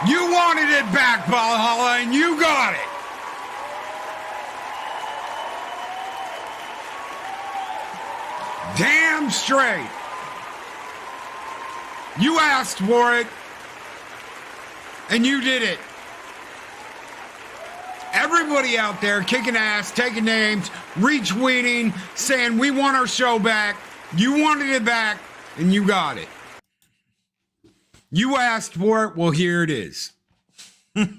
You wanted it back, Valhalla, and you got it. Damn straight. You asked for it, and you did it. Everybody out there kicking ass, taking names, retweeting, saying we want our show back. You wanted it back, and you got it. You asked for it, well, here it is. And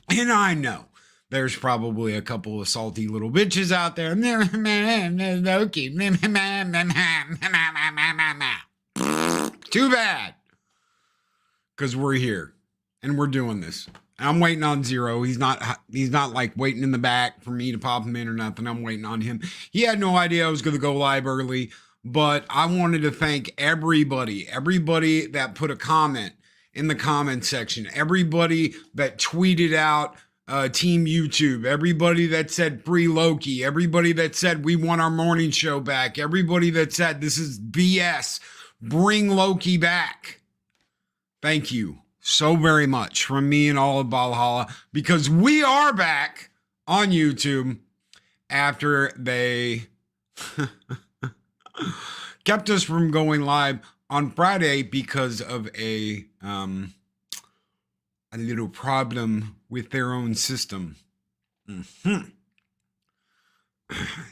I know there's probably a couple of salty little bitches out there. Too bad. Because we're here and we're doing this. I'm waiting on Zero. He's not like waiting in the back for me to pop him in or nothing. I'm waiting on him. He had no idea I was going to go live early, but I wanted to thank everybody that put a comment in the comment section, everybody that tweeted out Team YouTube, everybody that said free Loki, everybody that said we want our morning show back, everybody that said this is BS, bring Loki back. Thank you so very much from me and all of Valhalla, because we are back on YouTube after they kept us from going live on Friday because of a little problem with their own system.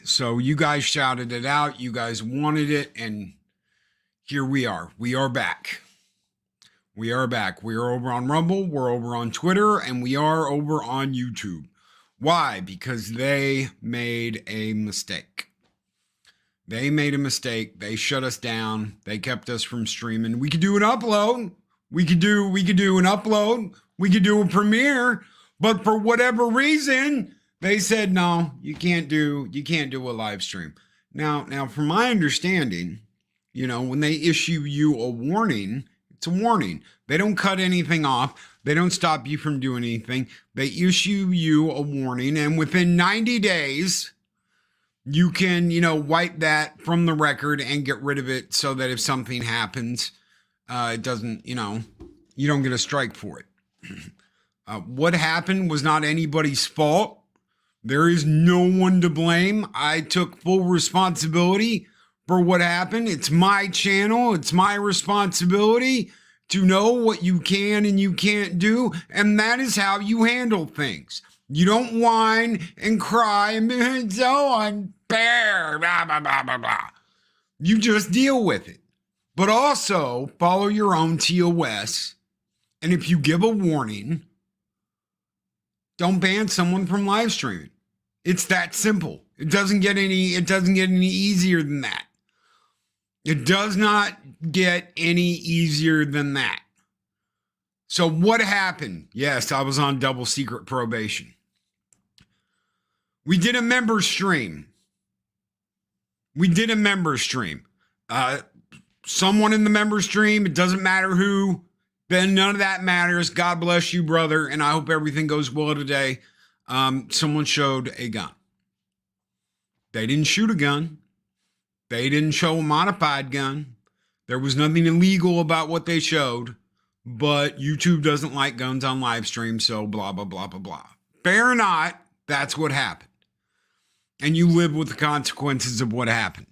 So you guys shouted it out. You guys wanted it. And here we are. We are back. We are back. We are over on Rumble. We're over on Twitter. And we are over on YouTube. Why? Because they made a mistake. They made a mistake. They shut us down. They kept us from streaming. We could do an upload. We could do an upload. We could do a premiere. But for whatever reason, they said, no, you can't do a live stream. Now, from my understanding, you know, when they issue you a warning, it's a warning. They don't cut anything off. They don't stop you from doing anything. They issue you a warning, and within 90 days, you can, you know, wipe that from the record and get rid of it so that if something happens, it doesn't, you know, you don't get a strike for it. What happened was not anybody's fault. There is no one to blame. I took full responsibility for what happened. It's my channel. It's my responsibility to know what you can and you can't do. And that is how you handle things. You don't whine and cry and be it's so unfair, blah, blah, blah, blah, blah. You just deal with it. But also follow your own TOS. And if you give a warning, don't ban someone from live streaming. It's that simple. It doesn't get any easier than that. It does not get any easier than that. So what happened? Yes, I was on double secret probation. We did a member stream. Someone in the member stream, it doesn't matter who, then none of that matters. God bless you, brother, and I hope everything goes well today. Someone showed a gun. They didn't shoot a gun. They didn't show a modified gun. There was nothing illegal about what they showed, but YouTube doesn't like guns on live stream, so blah, blah, blah, blah, blah. Fair or not, that's what happened. And you live with the consequences of what happened.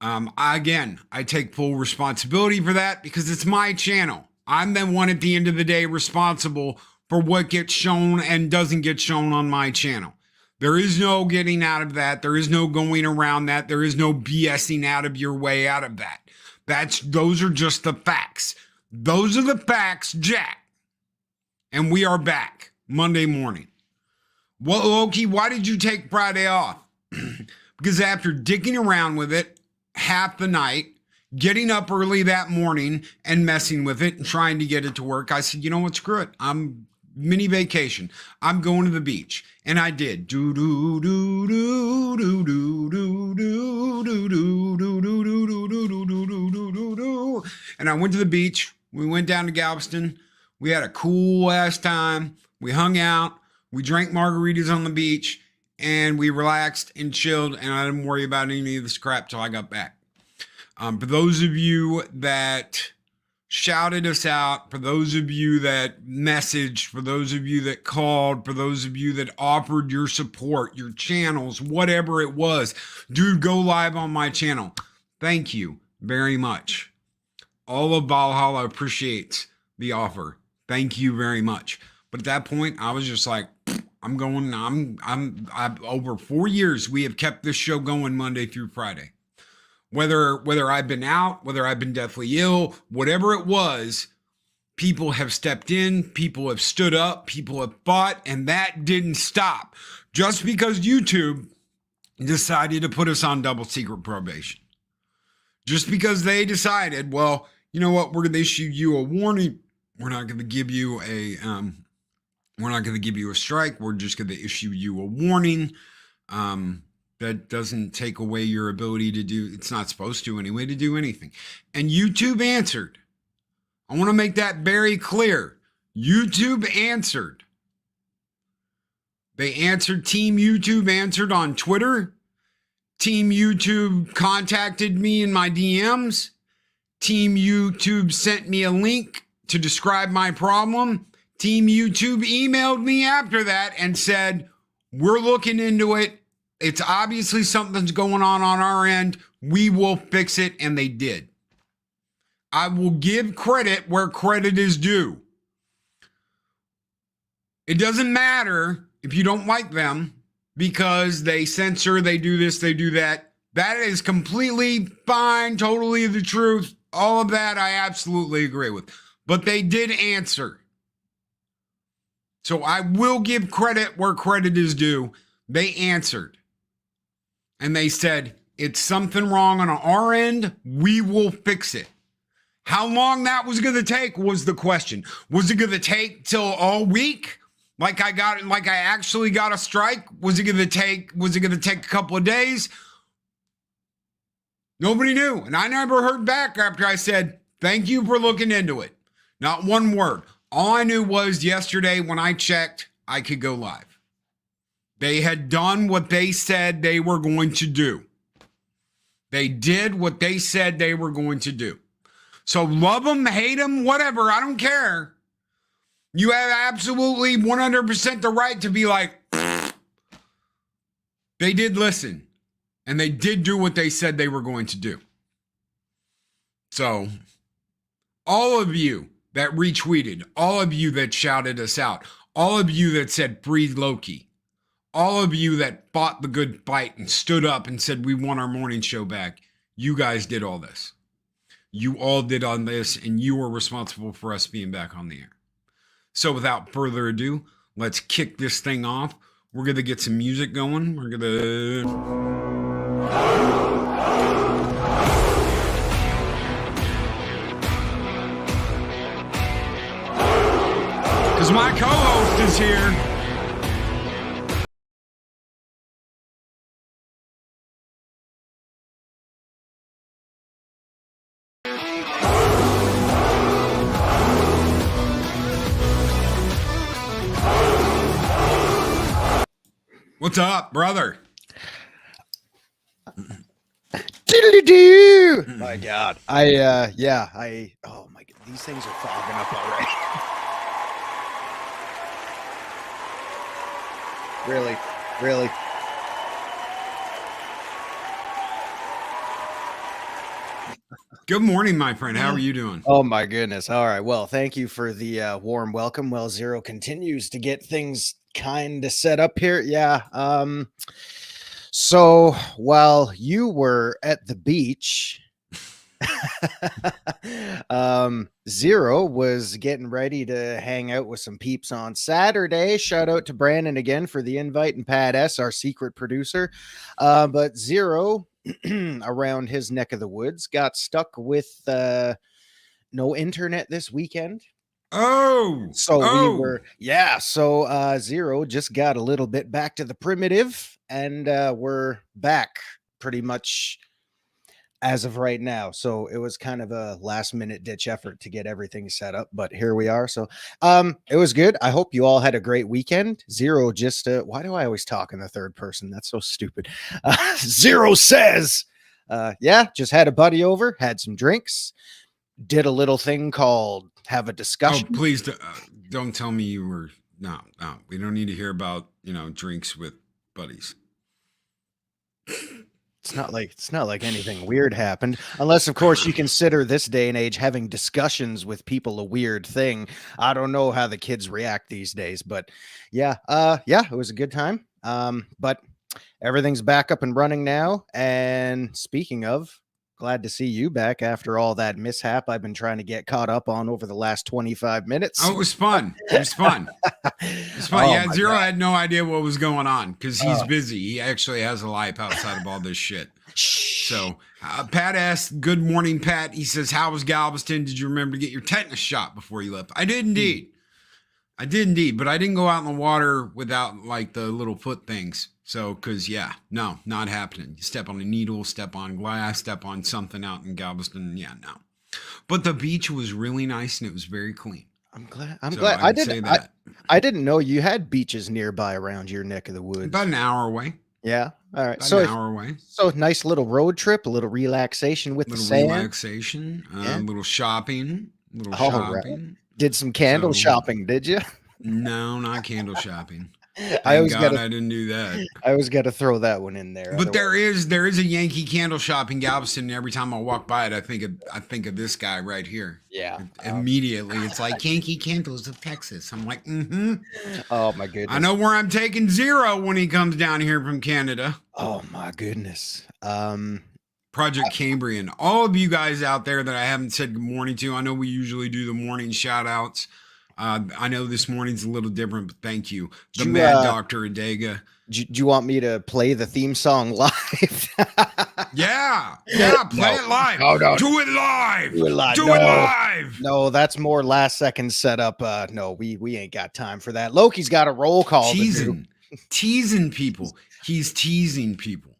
I take full responsibility for that because it's my channel. I'm the one at the end of the day responsible for what gets shown and doesn't get shown on my channel. There is no getting out of that. There is no going around that. There is no BSing out of your way out of that. Those are just the facts. Those are the facts, Jack. And we are back Monday morning. Well, Loki, why did you take Friday off? Because after dicking around with it half the night, getting up early that morning and messing with it and trying to get it to work, I said, you know what, screw it. I'm mini vacation. I'm going to the beach. And I did. And I went to the beach. We went down to Galveston. We had a cool ass time. We hung out. We drank margaritas on the beach. And we relaxed and chilled. And I didn't worry about any of this crap till I got back. For those of you that shouted us out, for those of you that messaged, for those of you that called, for those of you that offered your support, your channels, whatever it was. Dude, go live on my channel. Thank you very much. All of Valhalla appreciates the offer. Thank you very much. But at that point, I was just like, I'm over 4 years, we have kept this show going Monday through Friday. Whether I've been out, whether I've been deathly ill, whatever it was, people have stepped in, people have stood up, people have fought, and that didn't stop. Just because YouTube decided to put us on double secret probation. Just because they decided, well, you know what, we're going to issue you a warning. We're not going to give you a strike. We're just going to issue you a warning. That doesn't take away your ability to do, it's not supposed to anyway, to do anything. And YouTube answered. I want to make that very clear. YouTube answered. They answered. Team YouTube answered on Twitter. Team YouTube contacted me in my DMs. Team YouTube sent me a link to describe my problem. Team YouTube emailed me after that and said, we're looking into it. It's obviously something's going on our end. We will fix it. And they did. I will give credit where credit is due. It doesn't matter if you don't like them because they censor, they do this, they do that. That is completely fine, totally the truth. All of that I absolutely agree with. But they did answer. So I will give credit where credit is due. They answered. And they said, it's something wrong on our end. We will fix it. How long that was going to take was the question. Was it going to take till all week? Like I actually got a strike? Was it going to take a couple of days? Nobody knew. And I never heard back after I said, thank you for looking into it. Not one word. All I knew was yesterday when I checked, I could go live. They had done what they said they were going to do. They did what they said they were going to do. So love them, hate them, whatever. I don't care. You have absolutely 100% the right to be like, they did listen. And they did do what they said they were going to do. So all of you that retweeted, all of you that shouted us out, all of you that said free Loki, all of you that fought the good fight and stood up and said, we want our morning show back. You guys did all this. You all did on this, and you are responsible for us being back on the air. So without further ado, let's kick this thing off. We're going to get some music going. We're going to... Because my co-host is here. What's up, brother? Diddly-doo! My God. Oh my God, these things are fogging up already. Really. Good morning, my friend. How are you doing? Oh my goodness. All right. Well, thank you for the warm welcome. Well, Zero continues to get things kind of set up here. Yeah. So while you were at the beach, Zero was getting ready to hang out with some peeps on Saturday. Shout out to Brandon again for the invite, and Pat S, our secret producer. But Zero around his neck of the woods got stuck with no internet this weekend. So Zero just got a little bit back to the primitive, and we're back pretty much as of right now. So it was kind of a last minute ditch effort to get everything set up, but here we are. So it was good. I hope you all had a great weekend. Zero just why do I always talk in the third person? That's so stupid. Zero says just had a buddy over, had some drinks, did a little thing called have a Oh, discussion. please don't tell me you were. No, no. We don't need to hear about drinks with buddies. It's not like anything weird happened, unless of course you consider this day and age having discussions with people a weird thing. I don't know how the kids react these days, but yeah, it was a good time. But everything's back up and running now. And speaking of, glad to see you back after all that mishap I've been trying to get caught up on over the last 25 minutes. Oh, it was fun. It was fun. It's fun. Oh Yeah, my Zero God. had no idea what was going on because he's Oh. busy. He actually has a life outside of all this shit. Shh. So, Pat asked, "Good morning, Pat." He says, "How was Galveston? Did you remember to get your tetanus shot before you left?" I did indeed. I did indeed, but I didn't go out in the water without like the little foot things. So, because no, not happening. You step on a needle, step on glass, step on something out in Galveston. Yeah, no. But the beach was really nice and it was very clean. I'm glad. I'm So glad. I would say that. I didn't know you had beaches nearby around your neck of the woods. About an hour away. Yeah. All right. About an hour away. So nice little road trip, a little relaxation with the sand. Relaxation, Yeah. little shopping, All right. Did some candle shopping, did you? No, not candle shopping. I Thank God I didn't do that. I always got to throw that one in there. But there is a Yankee candle shop in Galveston. And every time I walk by it, I think of this guy right here. Yeah. Immediately, it's like Yankee Candles of Texas. I'm like, Oh my goodness. I know where I'm taking Zero when he comes down here from Canada. Oh my goodness. Project Cambrian. All of you guys out there that I haven't said good morning to, I know we usually do the morning shout outs. I know this morning's a little different, but thank you. Mad Dr. Adega. Do you want me to play the theme song live? Yeah, play it live. No. Do it live. Do it live. Do it live. No, that's more last second setup. No, we ain't got time for that. Loki's got a roll call. Teasing people. He's teasing people.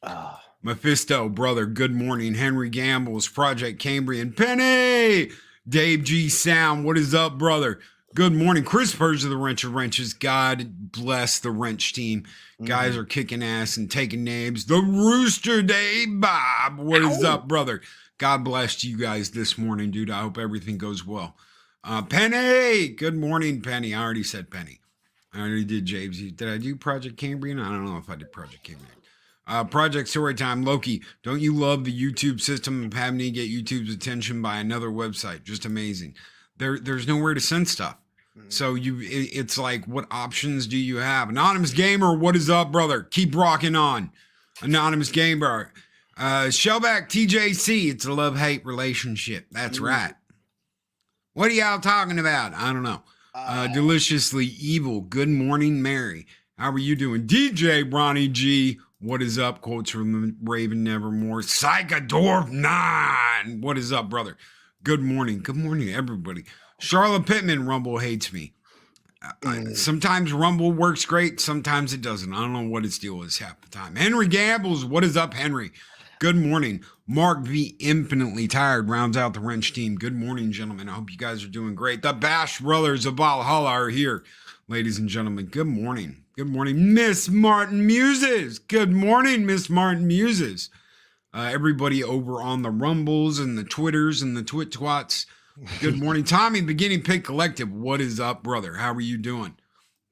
Oh. Mephisto, brother, good morning. Henry Gambles, Project Cambrian, Penny, Dave G Sound, what is up, brother? Good morning. Chris Purge of the Wrench of Wrenches. God bless the Wrench team. Guys are kicking ass and taking names. The Rooster Day Bob, what is up, brother? God bless you guys this morning, dude. I hope everything goes well. Penny, good morning, Penny. I already said Penny. I already did James. Did I do Project Cambrian? I don't know if I did Project Cambrian. Project Storytime, Loki, don't you love the YouTube system of having to get YouTube's attention by another website? Just amazing. There's nowhere to send stuff. So it's like, what options do you have? Anonymous Gamer, what is up, brother? Keep rocking on. Anonymous Gamer. Shellback TJC, it's a love-hate relationship. That's right. What are y'all talking about? I don't know. Deliciously Evil, good morning, Mary. How are you doing? DJ Ronnie G, what is up? Quotes from Raven Nevermore. Psychodorf 9. What is up, brother? Good morning. Good morning, everybody. Charlotte Pittman, Rumble hates me. Sometimes Rumble works great. Sometimes it doesn't. I don't know what its deal is half the time. Henry Gambles, what is up, Henry? Good morning. Mark V, infinitely tired, rounds out the Wrench team. Good morning, gentlemen. I hope you guys are doing great. The Bash Brothers of Valhalla are here, ladies and gentlemen. Good morning. Good morning, Miss Martin Muses. Good morning, Miss Martin Muses. Everybody over on the Rumbles and the Twitters and the Twit-twats. Good morning, Tommy, Beginning Pig Collective. What is up, brother? How are you doing?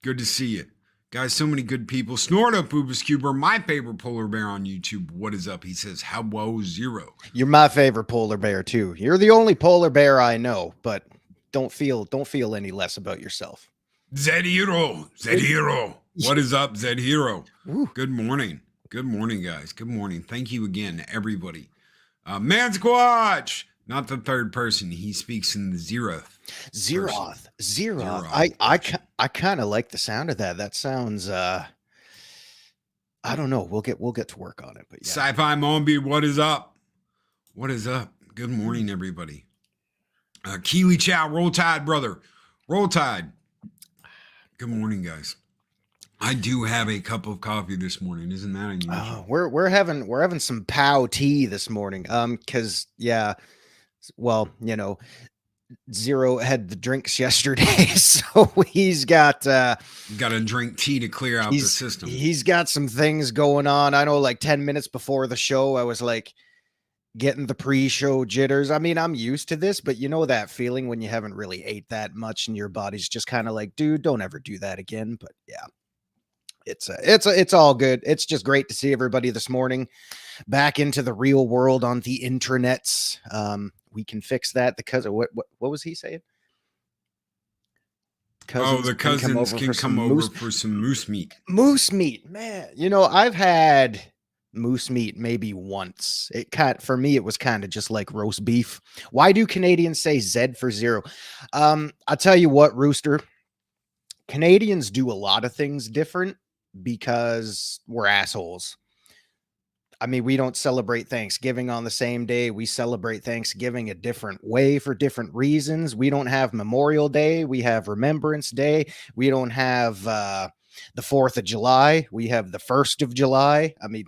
Good to see you. Guys, so many good people. Snorto Poopus Cuber, my favorite polar bear on YouTube. What is up? He says, how woe Zero. You're my favorite polar bear, too. You're the only polar bear I know, but don't feel any less about yourself. Zed Hero. What is up, Zed Hero? Good morning. Good morning, guys. Good morning. Thank you again, everybody. Mansquatch, not the third person. He speaks in the zeroth. Zeroth. I kind of like the sound of that. That sounds. I don't know. We'll get to work on it. But yeah. Sci-Fi Mombi, what is up? What is up? Good morning, everybody. Keely Chow, Roll Tide, brother. Roll Tide. Good morning, guys. I do have a cup of coffee this morning. Isn't that unusual? We're having some pow tea this morning. Cause well, Zero had the drinks yesterday, so he's got to drink tea to clear out the system. He's got some things going on. I know, like 10 minutes before the show, I was like, getting the pre-show jitters. I mean, I'm used to this, but you know that feeling when you haven't really ate that much and your body's just kind of like, dude, don't ever do that again. But yeah, it's all good. It's just great to see everybody this morning back into the real world on the internets. We can fix that. The cousin, what was he saying? Cousins The can come cousins over for can some come over for some moose meat. moose meat, man. You know, I've had moose meat maybe once. For me, it was kind of just like roast beef. Why do Canadians say Z for zero? I'll tell you what, Rooster. Canadians do a lot of things different because we're assholes. I mean, we don't celebrate Thanksgiving on the same day. We celebrate Thanksgiving a different way for different reasons. We don't have Memorial Day. We have Remembrance Day. We don't have the 4th of July. We have the 1st of July. I mean,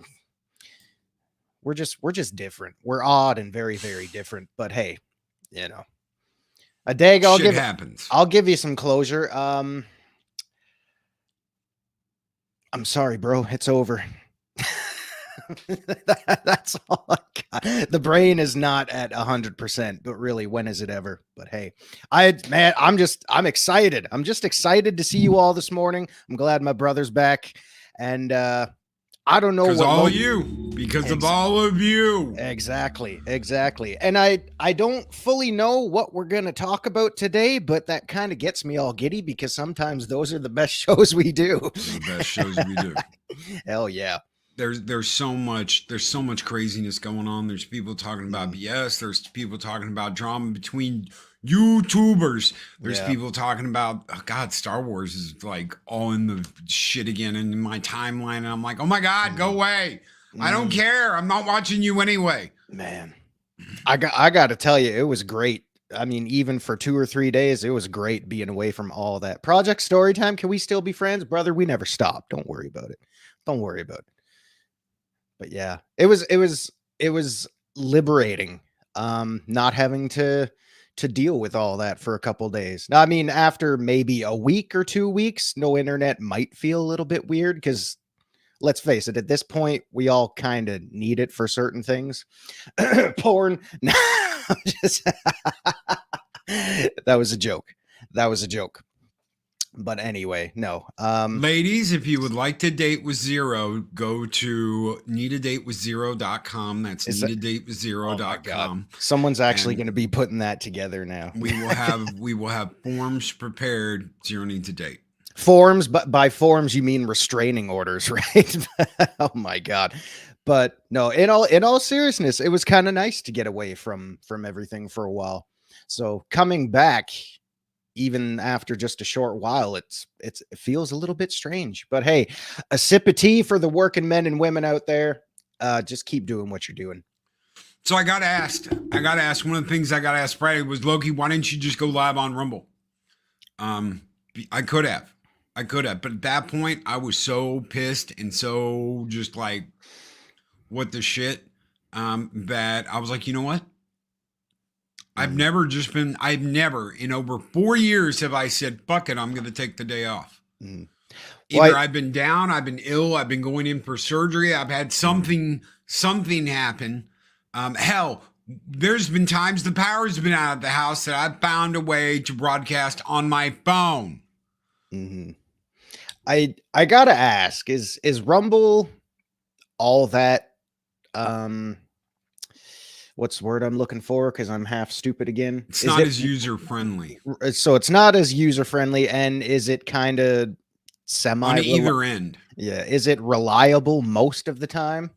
we're just different. We're odd and very, very different. But hey, you know, a dag, Shit happens. I'll give you some closure. I'm sorry, bro. It's over. That's all I got. The brain is not at 100%, but really, when is it ever? But hey, I'm excited. I'm just excited to see you all this morning. I'm glad my brother's back, and I don't know Because what all of you, because of all of you. Exactly. And I don't fully know what we're going to talk about today, but that kind of gets me all giddy because sometimes those are the best shows we do. The best shows we do. Hell yeah. There's so much craziness going on. There's people talking about BS. There's people talking about drama between YouTubers. There's people talking about, oh God, Star Wars is like all in the shit again in my timeline. And I'm like, oh my God, go away. I don't care. I'm not watching you anyway. Man, I got to tell you, it was great. I mean, even for 2 or 3 days, it was great being away from all that. Project Storytime, can we still be friends? Brother, we never stop. Don't worry about it. Don't worry about it. But yeah, it was liberating not having to deal with all that for a couple days. Now, I mean, after maybe a week or 2 weeks, no internet might feel a little bit weird because let's face it, at this point, we all kind of need it for certain things. Porn. No, that was a joke. That was a joke. But anyway, no. Ladies, if you would like to date with Zero, go to needadatewithzero.com. That's needadatewithzero.com. Someone's actually going to be putting that together now. We will have forms prepared. Zero needs a date. Forms, but by forms you mean restraining orders, right? Oh my God. But no, in all seriousness, it was kind of nice to get away from everything for a while. So coming back, even after just a short while, it feels a little bit strange. But hey, a sip of tea for the working men and women out there. Just keep doing what you're doing. So I got asked. One of the things I got asked Friday was, Loki, why didn't you just go live on Rumble? I could have, but at that point, I was so pissed and so just like, what the shit, that I was like, you know what? I've never in over 4 years have I said, fuck it, I'm going to take the day off. Either I've been down, I've been ill, I've been going in for surgery, I've had something happen. Hell, there's been times the power's been out of the house that I've found a way to broadcast on my phone. I gotta ask, is Rumble all that what's the word I'm looking for? Because I'm half stupid again. It's not as user friendly. So it's not as user friendly, and is it kind of semi on either end? Yeah. Is it reliable most of the time?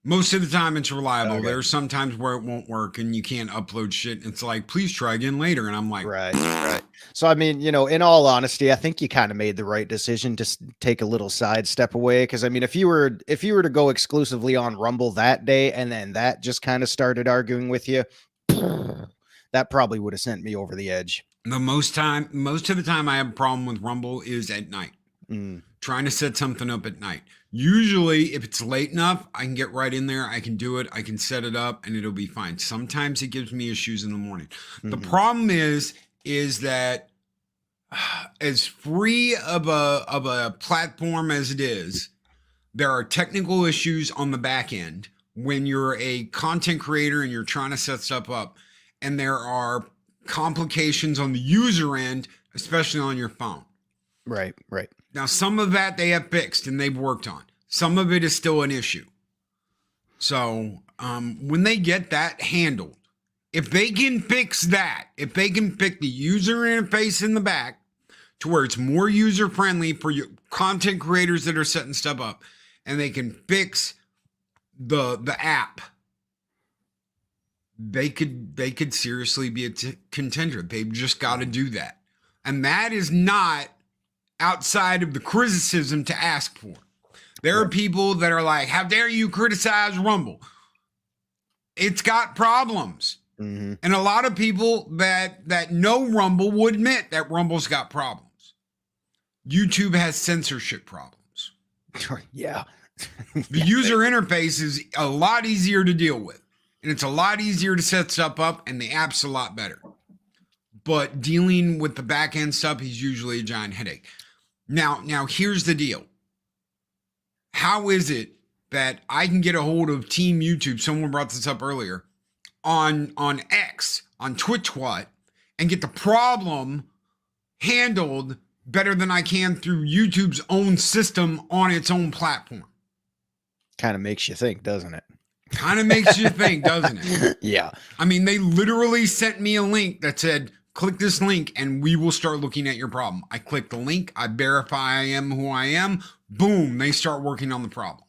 Most of the time it's reliable. Okay. There's sometimes where it won't work and you can't upload shit. It's like, please try again later. And I'm like, right. So, I mean, you know, in all honesty, I think you kind of made the right decision to take a little sidestep away. Cause I mean, if you were to go exclusively on Rumble that day, and then that just kind of started arguing with you, that probably would have sent me over the edge. Most of the time I have a problem with Rumble is at night. Trying to set something up at night. Usually, if it's late enough, I can get right in there. I can do it. I can set it up and it'll be fine. Sometimes it gives me issues in the morning. The problem is that as free of a platform as it is, there are technical issues on the back end when you're a content creator and you're trying to set stuff up and there are complications on the user end, especially on your phone. Right. Now, some of that they have fixed and they've worked on. Some of it is still an issue. So when they get that handled, if they can fix that, if they can fix the user interface in the back to where it's more user friendly for your content creators that are setting stuff up, and they can fix the app, they could seriously be a contender. They've just got to do that, and that is not outside of the criticism to ask for. There are people that are like, "How dare you criticize Rumble?" It's got problems. Mm-hmm. And a lot of people that know Rumble will admit that Rumble's got problems. YouTube has censorship problems. Yeah. The user interface is a lot easier to deal with. And it's a lot easier to set stuff up, and the app's a lot better. But dealing with the back end stuff is usually a giant headache. Now here's the deal. How is it that I can get a hold of Team YouTube? Someone brought this up earlier. On X, on Twitch, and get the problem handled better than I can through YouTube's own system on its own platform. Kind of makes you think, doesn't it? Kind of makes you think, doesn't it? Yeah. I mean, they literally sent me a link that said, click this link and we will start looking at your problem. I click the link, I verify I am who I am, boom, they start working on the problem.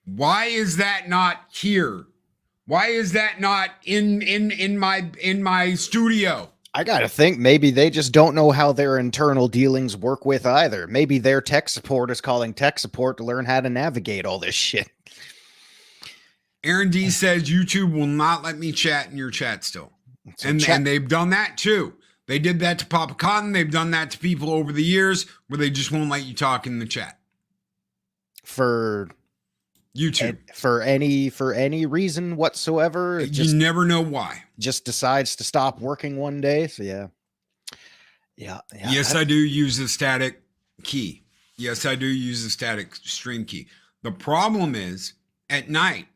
Why is that not here? Why is that not in my studio? I gotta think maybe they just don't know how their internal dealings work with either. Maybe their tech support is calling tech support to learn how to navigate all this shit. Aaron D says YouTube will not let me chat in your chat still. So And they've done that too. They did that to Papa Cotton. They've done that to people over the years where they just won't let you talk in the chat. For YouTube. For any reason whatsoever. You never know why. Just decides to stop working one day. So yeah. Yes, I do use the static key. Yes, I do use the static stream key. The problem is at night,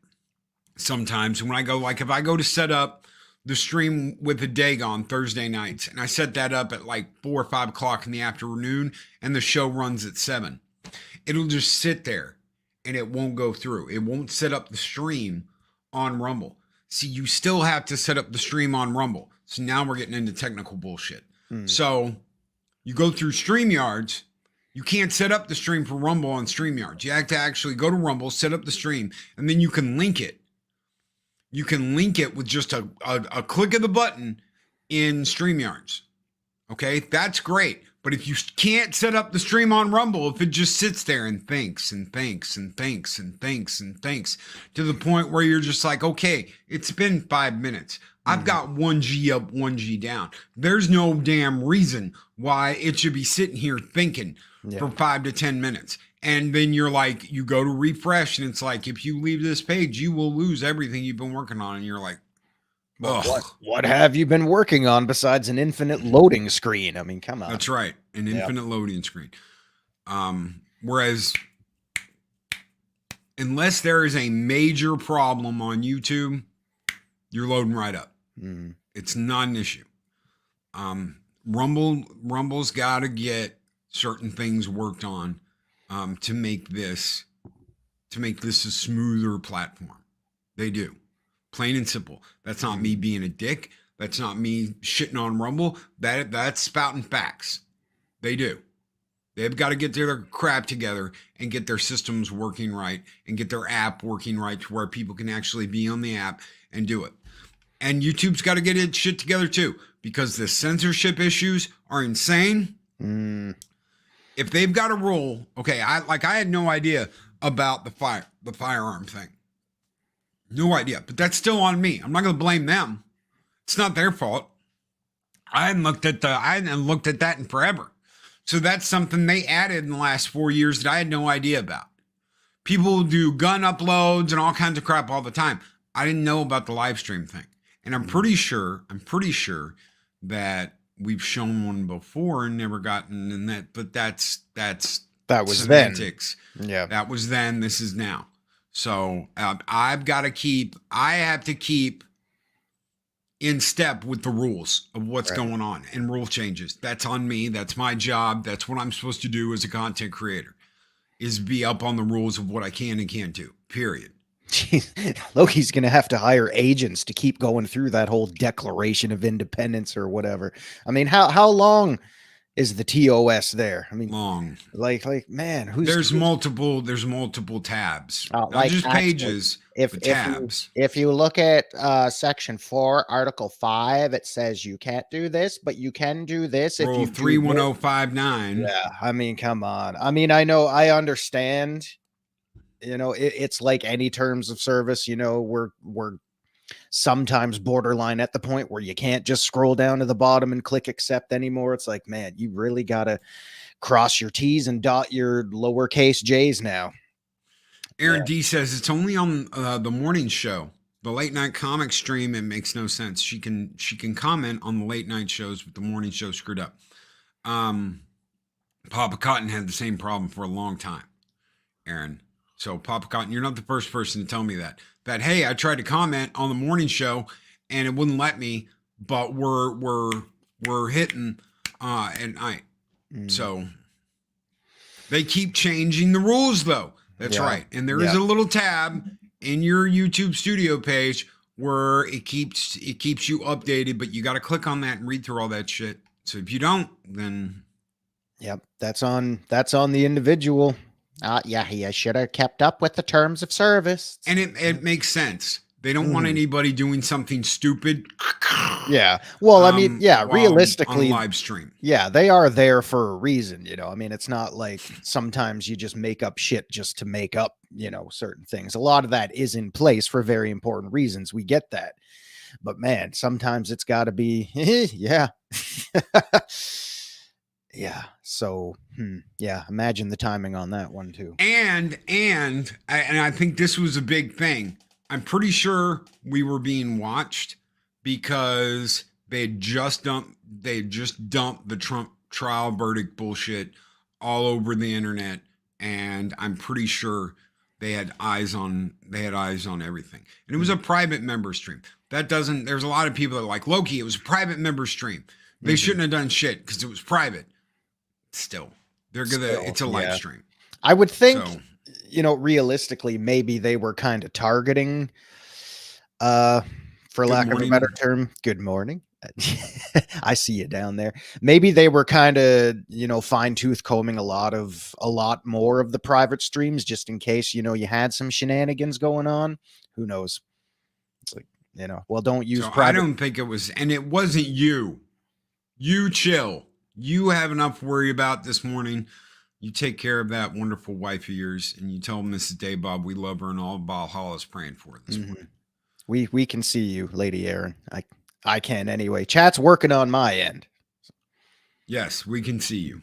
sometimes when I go, like if I go to set up the stream with a Dagon Thursday nights, and I set that up at like 4 or 5 o'clock in the afternoon, and the show runs at 7, it'll just sit there and it won't go through. It won't set up the stream on Rumble. See, you still have to set up the stream on Rumble. So now we're getting into technical bullshit. So you go through StreamYards. You can't set up the stream for Rumble on StreamYards. You have to actually go to Rumble, set up the stream, and then you can link it. You can link it with just a click of the button in StreamYards. Okay, that's great. But if you can't set up the stream on Rumble, if it just sits there and thinks and thinks and thinks and thinks and thinks to the point where you're just like, okay, it's been 5 minutes. I've got 1G up, 1G down. There's no damn reason why it should be sitting here thinking for 5 to 10 minutes. And then you're like, you go to refresh and it's like, if you leave this page, you will lose everything you've been working on. And you're like, what have you been working on besides an infinite loading screen? I mean, come on. That's right. An infinite loading screen. Whereas unless there is a major problem on YouTube, you're loading right up. It's not an issue. Rumble's got to get certain things worked on to make this a smoother platform. They do. Plain and simple. That's not me being a dick. That's not me shitting on Rumble. That's spouting facts. They do. They've got to get their crap together and get their systems working right and get their app working right to where people can actually be on the app and do it. And YouTube's got to get its shit together too, because the censorship issues are insane. If they've got a rule, okay, I had no idea about the firearm thing. No idea, but that's still on me. I'm not going to blame them. It's not their fault. I hadn't looked at that in forever. So that's something they added in the last 4 years that I had no idea about. People do gun uploads and all kinds of crap all the time. I didn't know about the live stream thing. And I'm pretty sure that we've shown one before and never gotten in that, but that was semantics. Then. Yeah. That was then, this is now. So I have to keep in step with the rules of what's Right. going on and rule changes. That's on me. That's my job. That's what I'm supposed to do as a content creator, is be up on the rules of what I can and can't do, period. Jeez, Loki's going to have to hire agents to keep going through that whole Declaration of Independence or whatever. I mean, how long is the TOS there? I mean, Long. man, There's multiple tabs. Not like just actually, pages, if but if you tabs. if you look at section 4, article 5, it says you can't do this, but you can do this if Rule you do this. 31059. Yeah, I mean, come on. I mean, I understand. It's like any terms of service. We're sometimes borderline at the point where you can't just scroll down to the bottom and click accept anymore. It's like, man, you really gotta cross your T's and dot your lowercase J's now. Aaron D says it's only on the morning show, the late night comic stream. It makes no sense. She can comment on the late night shows, but the morning show screwed up. Papa Cotton had the same problem for a long time, Aaron. So Papa Cotton, you're not the first person to tell me that. That hey, I tried to comment on the morning show and it wouldn't let me, but we're hitting at night. So they keep changing the rules though. That's right. And there is a little tab in your YouTube studio page where it keeps you updated, but you got to click on that and read through all that shit. So if you don't, then that's on the individual. Yeah, he should have kept up with the terms of service. And it makes sense. They don't want anybody doing something stupid. Yeah. Well, I mean, yeah, realistically, on live stream. Yeah, they are there for a reason, I mean, it's not like sometimes you just make up shit just to make up, certain things. A lot of that is in place for very important reasons. We get that. But man, sometimes it's got to be yeah. Yeah. So, yeah, imagine the timing on that one too. And I think this was a big thing. I'm pretty sure we were being watched because they had just dumped the Trump trial verdict bullshit all over the internet, and I'm pretty sure they had eyes on everything. And it was a private member stream. There's a lot of people that are like, Loki, it was a private member stream. They shouldn't have done shit because it was private. Still, it's a live stream. I would think, realistically, maybe they were kind of targeting, for lack of a better term, good morning. I see you down there. Maybe they were kind of, fine tooth combing a lot more of the private streams just in case, you had some shenanigans going on. Who knows? It's like, well, don't use private. I don't think it was, and it wasn't you. You chill. You have enough to worry about this morning. You take care of that wonderful wife of yours, and you tell Mrs. Daybob we love her and all Valhalla's praying for her this morning. We can see you, Lady Aaron. I can anyway. Chat's working on my end. Yes, we can see you.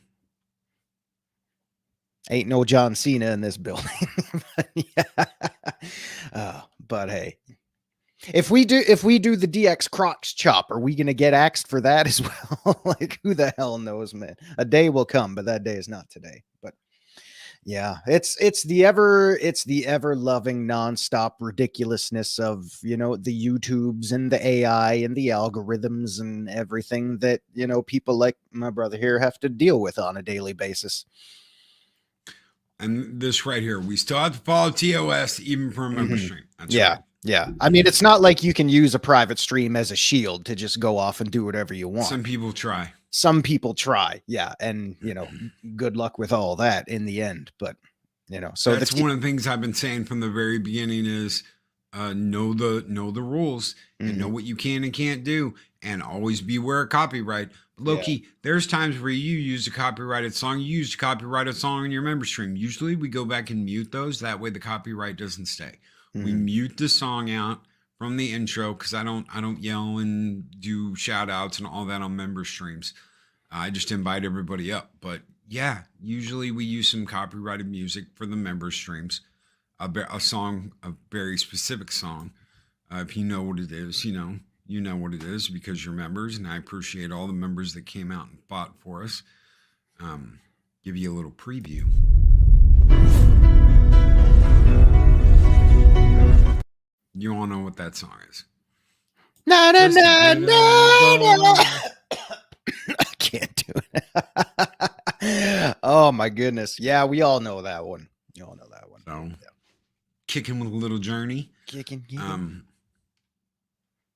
Ain't no John Cena in this building. But hey, if we do the DX Crocs chop, are we gonna get axed for that as well? Like, who the hell knows, man? A day will come, but that day is not today. But yeah, it's the ever loving nonstop ridiculousness of the YouTubes and the AI and the algorithms and everything that people like my brother here have to deal with on a daily basis. And this right here, we still have to follow TOS even for a member stream. That's right. Yeah. I mean, it's not like you can use a private stream as a shield to just go off and do whatever you want. Some people try. Yeah. And, good luck with all that in the end. But, so that's one of the things I've been saying from the very beginning is know the rules and know what you can and can't do, and always beware of copyright. Loki, there's times where you use a copyrighted song. You used a copyrighted song in your member stream. Usually we go back and mute those. That way the copyright doesn't stay. We mute the song out from the intro because I don't yell and do shout outs and all that on member streams. I just invite everybody up. But yeah, usually we use some copyrighted music for the member streams. A song, a very specific song. If you know what it is, you know what it is because you're members, and I appreciate all the members that came out and fought for us. Give you a little preview. that song is. Na, na, Just a na, bit na, na. of I can't do it. Oh my goodness. Yeah, we all know that one. You all know that one. So, Yeah. kicking with a little journey. Kicking.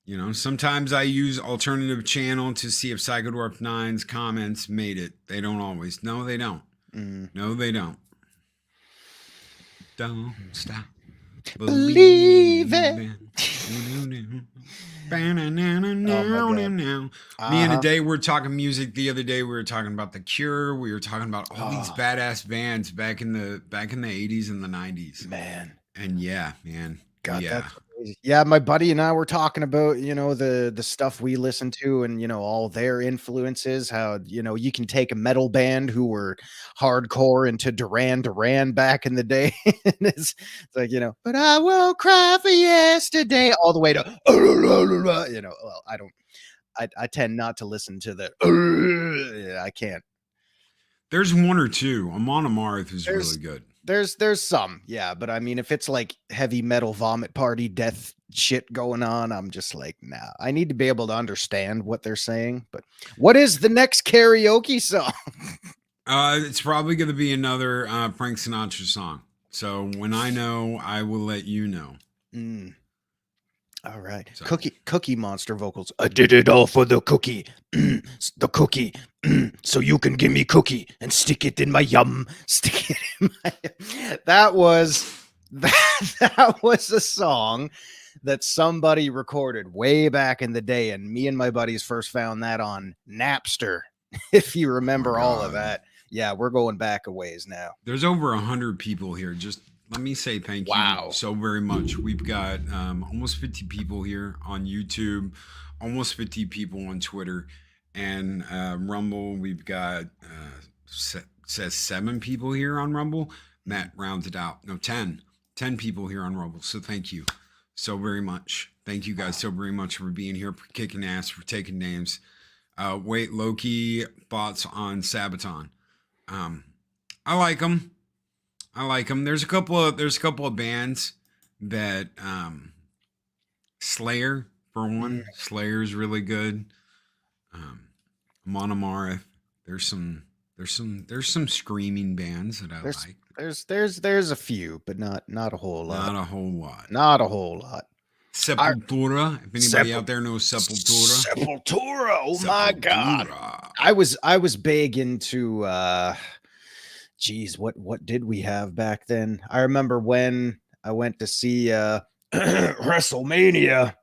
You know, sometimes I use alternative channel to see if Psychodwarp 9's comments made it. They don't always. No, they don't. No, they don't. Don't stop Believe it. believing. Oh my God. Me and a day we were talking music the other day. We were talking about The Cure. We were talking about all these badass bands back in the 80s and the 90s. Man. And yeah, man. God, yeah. that's crazy. Yeah, my buddy and I were talking about, you know, the stuff we listen to and, you know, all their influences, how, you know, you can take a metal band who were hardcore into Duran back in the day. And it's like, you know, but I won't cry for yesterday all the way to, you know, well, I tend not to listen to the, I can't. There's one or two. Amon Amarth is really good. There's some, yeah, but I mean, if it's like heavy metal vomit party death shit going on, I'm just like, nah. I need to be able to understand what they're saying. But what is the next karaoke song? It's probably going to be another Frank Sinatra song. So when I know, I will let you know. All right. So. Cookie Monster vocals. I did it all for the cookie. The cookie. So you can give me cookie and stick it in my yum. Stick it in my That was a song that somebody recorded way back in the day, and me and my buddies first found that on Napster. If you remember all of that. Yeah, we're going back a ways now. There's over 100 people here. Just let me say thank you so very much. We've got almost 50 people here on YouTube, almost 50 people on Twitter, and Rumble. We've got says 7 people here on Rumble. Matt rounded out. No, 10 people here on Rumble. So thank you so very much. Thank you guys so very much for being here, for kicking ass, for taking names. Wait, Loki thoughts on Sabaton. I like them. There's a couple of bands that Slayer, for one. Slayer's really good. Monomarth. There's some screaming bands that I like. There's a few, but not a whole lot. Not a whole lot. Not a whole lot. Sepultura. If anybody out there knows Sepultura. Sepultura. Oh my God. I was big into geez, what did we have back then? I remember when I went to see WrestleMania.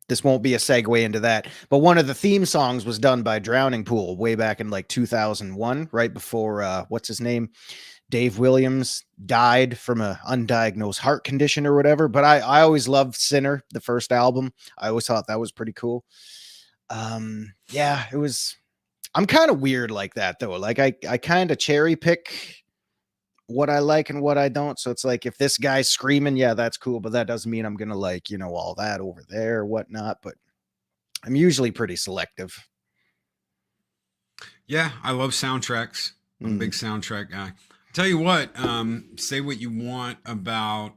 This won't be a segue into that, but one of the theme songs was done by Drowning Pool way back in like 2001, right before what's his name? Dave Williams died from an undiagnosed heart condition or whatever. But I always loved Sinner, the first album. I always thought that was pretty cool. Yeah, it was. I'm kind of weird like that though. Like I kind of cherry pick what I like and what I don't. So it's like if this guy's screaming, yeah, that's cool, but that doesn't mean I'm gonna like, you know, all that over there or whatnot. But I'm usually pretty selective. Yeah, I love soundtracks. I'm a big soundtrack guy. Tell you what, say what you want about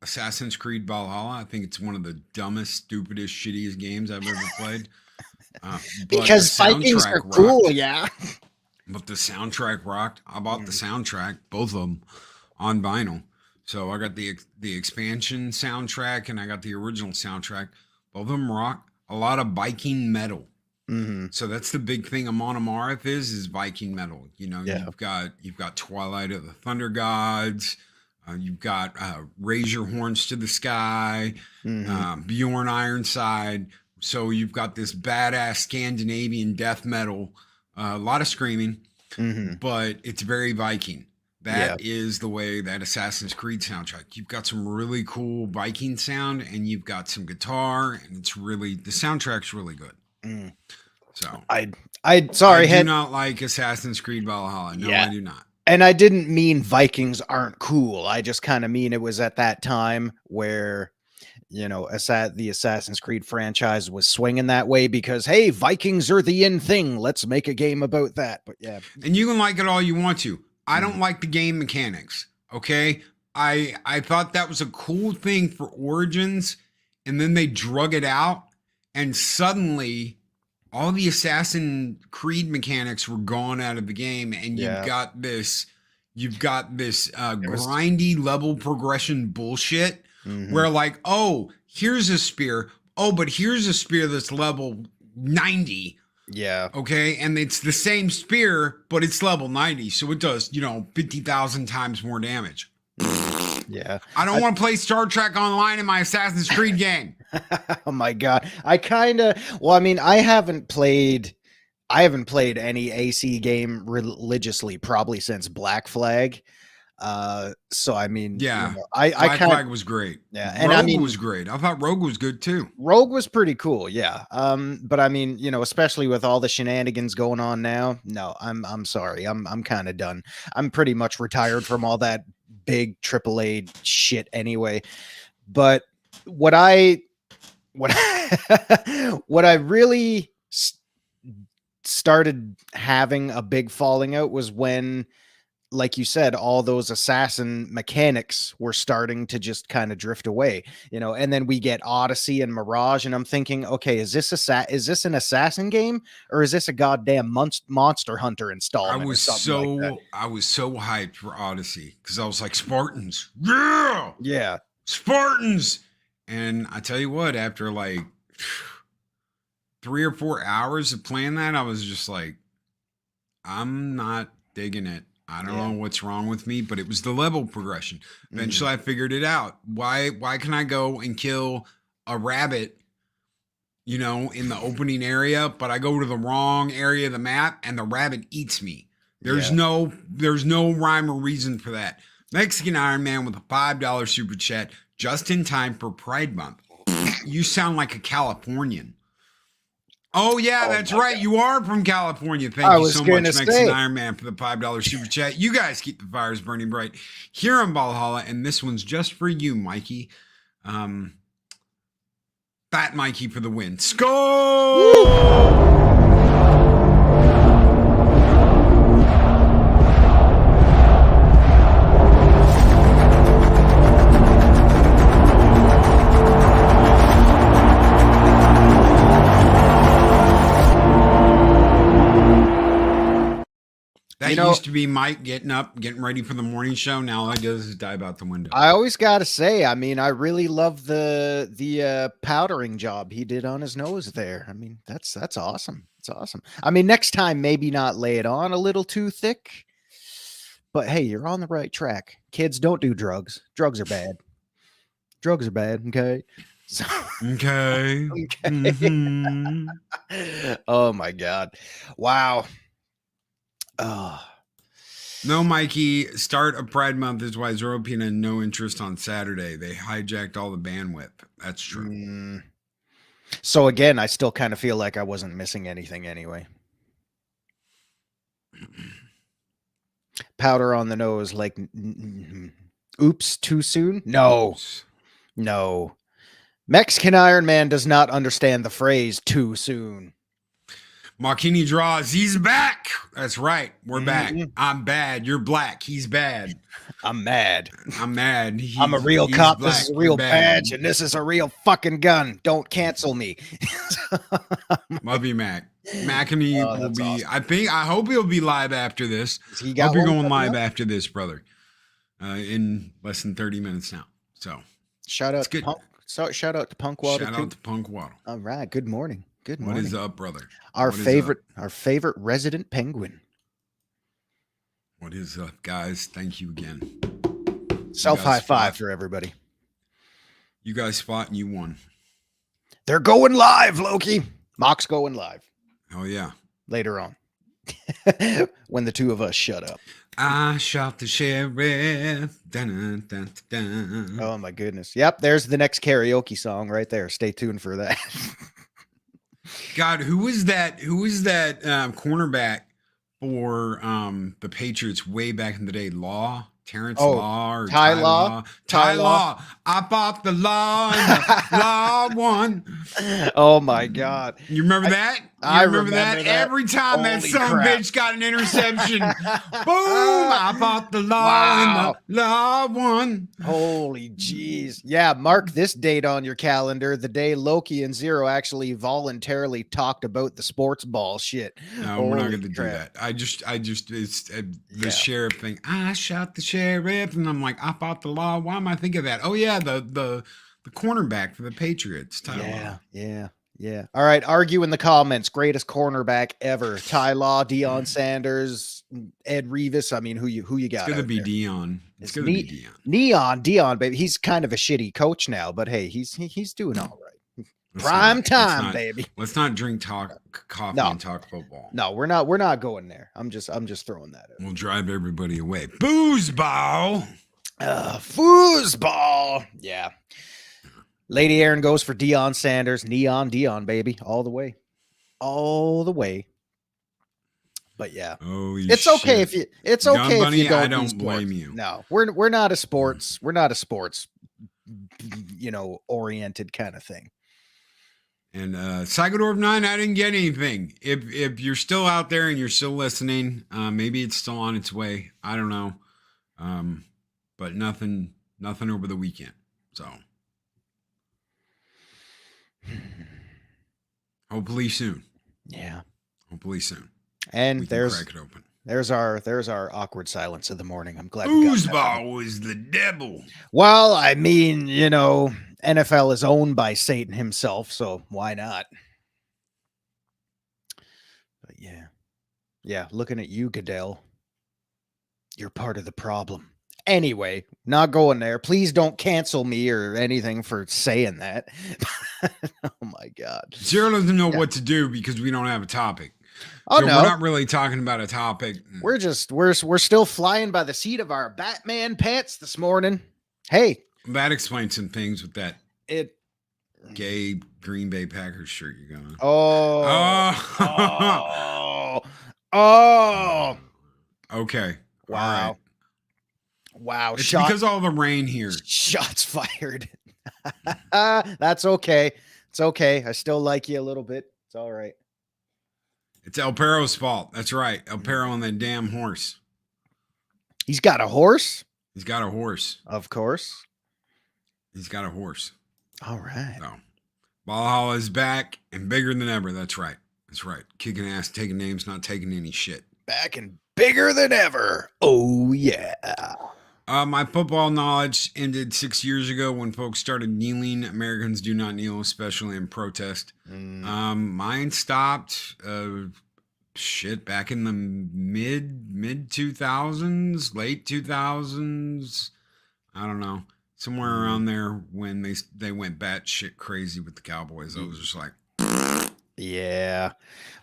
Assassin's Creed Valhalla. I think it's one of the dumbest, stupidest, shittiest games I've ever played. Because Vikings are cool, yeah. But the soundtrack rocked. I bought the soundtrack, both of them, on vinyl. So I got the expansion soundtrack and I got the original soundtrack. Both of them rock. A lot of Viking metal. So that's the big thing Amon Amarth is Viking metal. You know, you've got Twilight of the Thunder Gods. You've got Raise Your Horns to the Sky. Bjorn Ironside. So you've got this badass Scandinavian death metal. A lot of screaming, but it's very Viking. That is the way that Assassin's Creed soundtrack. You've got some really cool Viking sound, and you've got some guitar, and it's really the soundtrack's really good. So I do not like Assassin's Creed Valhalla. No, I do not. And I didn't mean Vikings aren't cool. I just kind of mean it was at that time where, you know, the Assassin's Creed franchise was swinging that way because, hey, Vikings are the in thing. Let's make a game about that. But yeah. And you can like it all you want to. I don't like the game mechanics. Okay. I thought that was a cool thing for Origins, and then they drug it out, and suddenly all the Assassin Creed mechanics were gone out of the game, and Yeah, you've got this it was. grindy level progression bullshit Mhm. where like, oh, here's a spear, oh, but here's a spear that's level 90. Yeah, Okay, and it's the same spear, but it's level 90, so it does, 50,000 times more damage. yeah. I don't want to play Star Trek Online in my Assassin's Creed game. Oh my god. I kind of well, I mean, I haven't played any AC game religiously probably since Black Flag. So I mean, Yeah, I Black can't Flag was great. yeah, and I Rogue mean was great. I thought Rogue was good too. Rogue was pretty cool, yeah. But I mean, especially with all the shenanigans going on now, no, I'm sorry. I'm kind of done. I'm pretty much retired from all that big AAA shit anyway. But what I what what I really started having a big falling out was when, like you said, all those assassin mechanics were starting to just kind of drift away, and then we get Odyssey and Mirage, and I'm thinking, okay, is this an assassin game, or is this a goddamn Monster Hunter installment or something like that? I was so hyped for Odyssey because I was like Spartans, yeah, Yeah. Spartans. And I tell you what, after like 3 or 4 hours of playing that, I was just like, I'm not digging it. I don't Yeah. know what's wrong with me, but it was the level progression. Mhm. Eventually I figured it out. Why can I go and kill a rabbit, in the opening area, but I go to the wrong area of the map and the rabbit eats me? There's Yeah. no rhyme or reason for that. Mexican Iron Man with a $5 super chat just in time for Pride Month. You sound like a Californian. Oh yeah, Oh that's my right. god. You are from California. Thank I you was so gonna much, Mexican say. Iron Man, for the $5 super chat. You guys keep the fires burning bright here on Valhalla, and this one's just for you, Mikey. Um, Fat Mikey for the win. Woo! Skull! That used to be Mike getting up, getting ready for the morning show. Now all he does is dive out the window. I always got to say, I mean, I really love the powdering job he did on his nose there. I mean, that's awesome. It's awesome. I mean, next time maybe not lay it on a little too thick, but hey, you're on the right track. Kids, don't do drugs. Drugs are bad. Drugs are bad. Okay. So, Okay. okay. Mm-hmm. Oh my God. Wow. Oh. No, Mikey, start of Pride Month is why Zoropina had no interest on Saturday. They hijacked all the bandwidth. That's true. So again, I still kind of feel like I wasn't missing anything anyway. Powder on the nose, like, oops, too soon? No. Oops. No. Mexican Iron Man does not understand the phrase too soon. Marquini draws. He's back. That's right. We're back. I'm bad. You're black. He's bad. I'm mad. I'm mad. I'm a real cop. Black. This is a You're real bad. badge, and this is a real fucking gun. Don't cancel me. Love you, Mac. Mac and me will be. Awesome. I hope he'll be live after this. He Hope you're going live after this, brother. In less than 30 minutes now. So shout out to Punk. So shout out to Punk Waddle. Shout out to Punk Waddle. All right. Good morning. Good morning. What is up, brother? Our favorite resident penguin. What is up, guys? Thank you again. Self high five for everybody. You guys fought and you won. They're going live, Loki. Mock's going live. Oh yeah. Later on. When the two of us shut up. I shot the sheriff. Dun, dun, dun, dun. Oh my goodness. Yep, there's the next karaoke song right there. Stay tuned for that. God, who was that cornerback for the Patriots way back in the day? Terrence Law or Ty Law. Ty Law. I fought the law and the law won. Oh my God. You remember that? I You remember that? remember that. Every time that Holy son crap. bitch got an interception, boom! I fought the law and Wow. the law won. Holy jeez. Yeah, mark this date on your calendar, the day Loki and Zero actually voluntarily talked about the sports ball shit. No, we're not Holy going to do crap. that. It's the Yeah. sheriff thing. I shot the sheriff, and I'm like, I fought the law. Why am I thinking of that? Oh yeah, the cornerback for the Patriots, Ty Law. Yeah. All right. Argue in the comments. Greatest cornerback ever. Ty Law, Deion Sanders, Ed Revis. I mean, who you It's got gonna out be there? Dion. It's gonna be Dion. Dion, baby. He's kind of a shitty coach now, but hey, he's doing all right. Let's Time, not, baby. Let's not drink coffee No. and talk football. No, we're not going there. I'm just throwing that out. We'll drive everybody away. Foosball. Foosball. Yeah. Lady Aaron goes for Deion Sanders. Neon Dion, baby. All the way. All the way. But yeah. Holy It's shit. okay if you Bunny, don't I do don't sports. blame you. No, we're not a sports oriented kind of thing. And Psychodorf 9, I didn't get anything. If you're still out there and you're still listening, maybe it's still on its way. I don't know. But nothing over the weekend. So hopefully soon. Yeah. Hopefully soon. And we can crack it open. There's our awkward silence of the morning. I'm glad. Foosball is the devil. Well, I mean, NFL is owned by Satan himself, so why not? But yeah. Looking at you, Goodell, you're part of the problem. Anyway, not going there. Please don't cancel me or anything for saying that. Oh my God. Zero doesn't know what to do because we don't have a topic. Oh so no, we're not really talking about a topic. We're still flying by the seat of our Batman pants this morning. Hey, that explains some things with that it gay Green Bay Packers shirt you got on. Oh. Okay. Wow. All right. Wow. It's because of all the rain here. Shots fired. That's okay. It's okay. I still like you a little bit. It's all right. It's El Perro's fault. That's right. El Perro on that damn horse. He's got a horse? He's got a horse. Of course. He's got a horse. All right. So, Valhalla is back and bigger than ever. That's right. That's right. Kicking ass, taking names, not taking any shit. Back and bigger than ever. Oh, yeah. My football knowledge ended 6 years ago when folks started kneeling. Americans do not kneel, especially in protest. Mine stopped back in the mid 2000s, late 2000s. I don't know, somewhere around there when they went batshit crazy with the Cowboys. I was just like, yeah.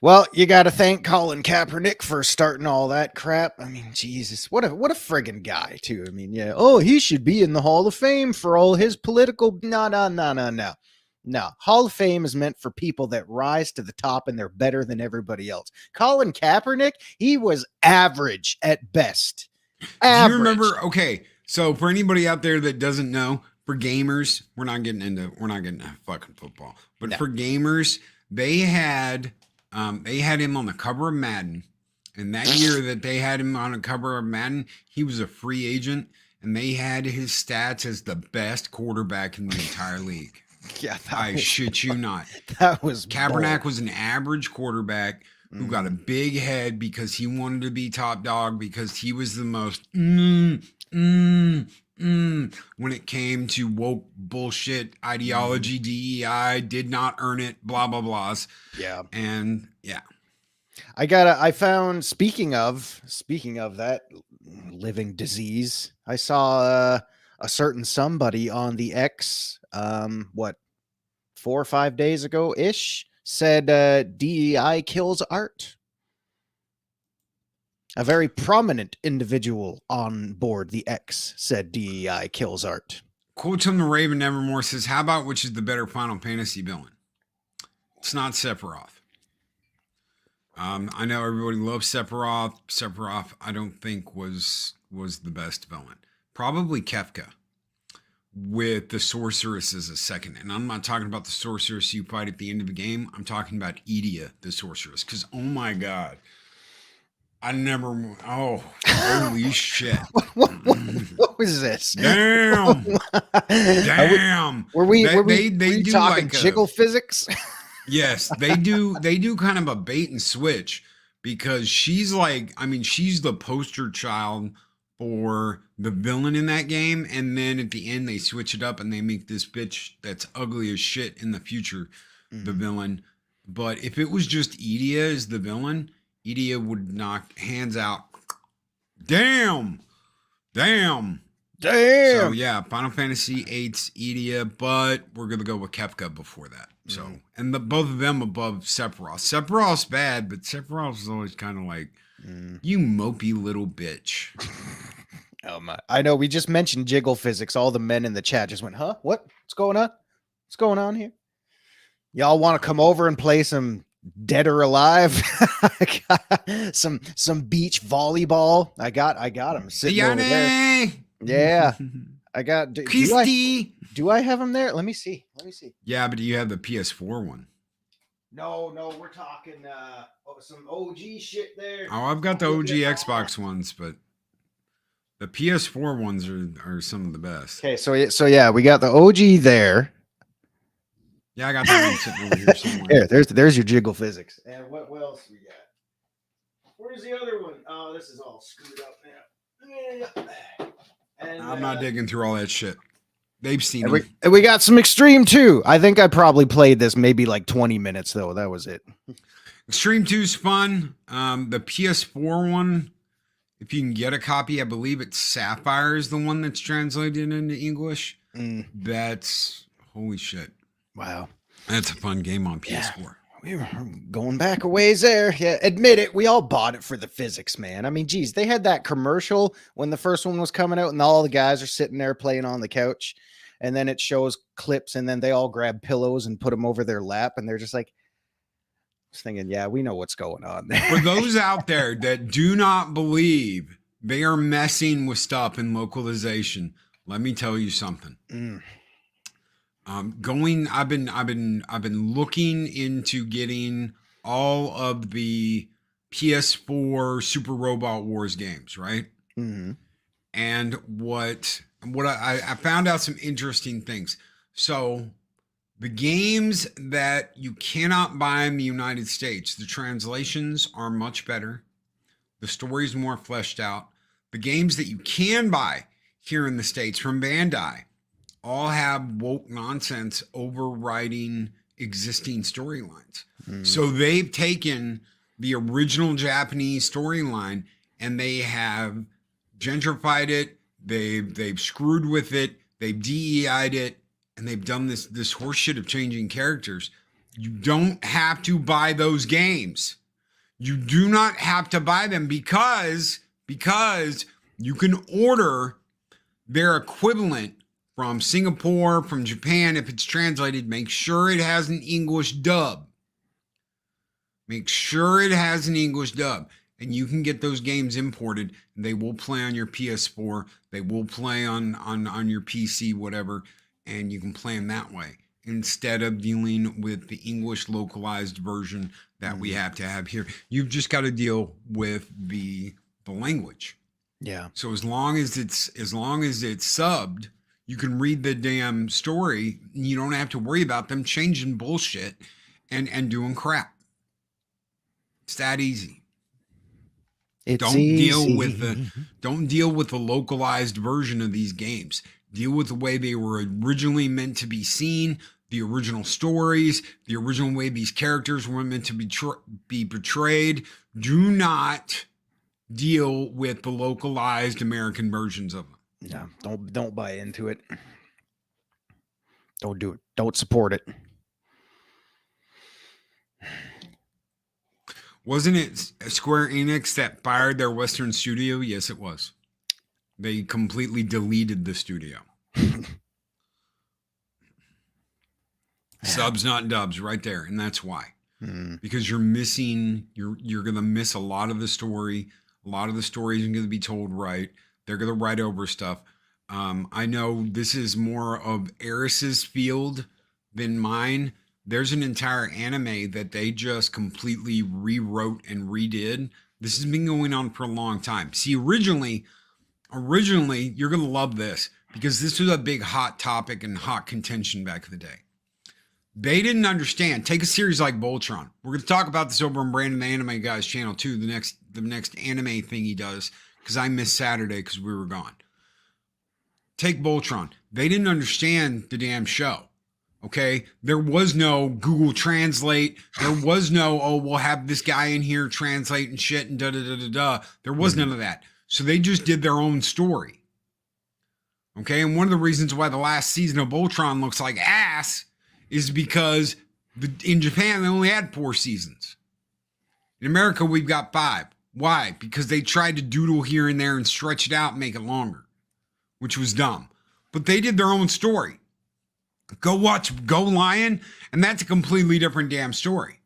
Well, you got to thank Colin Kaepernick for starting all that crap. I mean, Jesus, what a friggin' guy too. I mean, yeah. Oh, he should be in the Hall of Fame for all his political. No. Hall of Fame is meant for people that rise to the top and they're better than everybody else. Colin Kaepernick, he was average at best. Average. Do you remember? Okay, so for anybody out there that doesn't know, for gamers, we're not getting into fucking football, but for gamers. They had him on the cover of Madden, and that year that they had him on the cover of Madden, he was a free agent, and they had his stats as the best quarterback in the entire league. Yeah, I shit you not. That was Kaepernick was an average quarterback who got a big head because he wanted to be top dog because he was the most when it came to woke bullshit ideology, DEI, did not earn it, blah blah blahs. Yeah. And yeah. I found speaking of that living disease, I saw a certain somebody on the X 4 or 5 days ago ish said DEI kills art. A very prominent individual on board the X said DEI kills art. Quotes from the Raven Nevermore says, how about which is the better Final Fantasy villain? It's not Sephiroth. I know everybody loves Sephiroth. Sephiroth, I don't think was the best villain. Probably Kefka with the sorceress as a second. And I'm not talking about the sorceress you fight at the end of the game. I'm talking about Edia, the sorceress. Because, oh my God. I never. Oh, holy shit. What was this? Damn. Damn. Were we They do talking like a. jiggle physics? Yes, they do. They do kind of a bait and switch because she's like, I mean, she's the poster child for the villain in that game. And then at the end, they switch it up and they make this bitch that's ugly as shit in the future the villain. But if it was just Edia as the villain, Edia would knock hands out. Damn. Damn. So yeah, Final Fantasy VIII's Edia, but we're gonna go with Kefka before that. So and both of them above Sephiroth. Sephiroth's bad, but Sephiroth is always kind of like you mopey little bitch. Oh my! I know we just mentioned jiggle physics. All the men in the chat just went, "Huh? What? What's going on? What's going on here? Y'all want to come over and play some Dead or Alive? some beach volleyball. I got him sitting over there. Yeah, I got. Do I have him there? Let me see. Yeah, but do you have the PS4 one? No, we're talking some OG shit there. Oh, I've got the OG Xbox ones, but the PS4 ones are some of the best. Okay, so yeah, we got the OG there. Yeah, I got that one sitting over here somewhere. There's your jiggle physics. And what else we got? Where's the other one? Oh, this is all screwed up now. And, I'm not digging through all that shit. They've seen them. And we got some Extreme 2. I think I probably played this maybe like 20 minutes though. That was it. Extreme 2's fun. The PS4 one, if you can get a copy, I believe it's Sapphire is the one that's translated into English. That's holy shit. Wow. That's a fun game on PS4. Yeah. We were going back a ways there. Yeah, admit it. We all bought it for the physics, man. I mean, geez, they had that commercial when the first one was coming out and all the guys are sitting there playing on the couch and then it shows clips and then they all grab pillows and put them over their lap and they're just like, thinking, yeah, we know what's going on there. For those out there that do not believe they are messing with stuff in localization, let me tell you something. I've been looking into getting all of the PS4 Super Robot Wars games, right? And what I found out some interesting things. So the games that you cannot buy in the United States, the translations are much better. The story's more fleshed out. The games that you can buy here in the States from Bandai all have woke nonsense overriding existing storylines. So they've taken the original Japanese storyline and they have gentrified it. They've screwed with it. They've DEI'd it. And they've done this horseshit of changing characters. You don't have to buy those games. You do not have to buy them because you can order their equivalent from Singapore, from Japan. If it's translated, make sure it has an English dub. Make sure it has an English dub. And you can get those games imported. And they will play on your PS4. They will play on your PC, whatever. And you can play them that way instead of dealing with the English localized version that we have to have here. You've just got to deal with the language. Yeah. So as long as it's subbed, you can read the damn story. And you don't have to worry about them changing bullshit and doing crap. It's that easy. Don't deal with the localized version of these games. Deal with the way they were originally meant to be seen, the original stories, the original way these characters were meant to be portrayed. Do not deal with the localized American versions of them. Yeah, don't buy into it. Don't do it. Don't support it. Wasn't it Square Enix that fired their Western studio? Yes, it was. They completely deleted the studio. Subs, not dubs, right there. And that's why. Because you're going to miss a lot of the story. A lot of the story isn't going to be told right. They're going to write over stuff. I know this is more of Eris's field than mine. There's an entire anime that they just completely rewrote and redid. This has been going on for a long time. See, originally, you're gonna love this because this was a big hot topic and hot contention back in the day. They didn't understand. Take a series like Voltron. We're going to talk about this over on Brandon the Anime Guy's channel too. The next anime thing he does because I missed Saturday because we were gone. Take Voltron. They didn't understand the damn show. Okay, there was no Google Translate. There was no we'll have this guy in here translate and shit and da da da da da. There was none of that. So they just did their own story. Okay, and one of the reasons why the last season of Voltron looks like ass is because in Japan they only had 4 seasons. In America we've got 5. Why? Because they tried to doodle here and there and stretch it out and make it longer, which was dumb. But they did their own story. Go watch Go Lion, and that's a completely different damn story.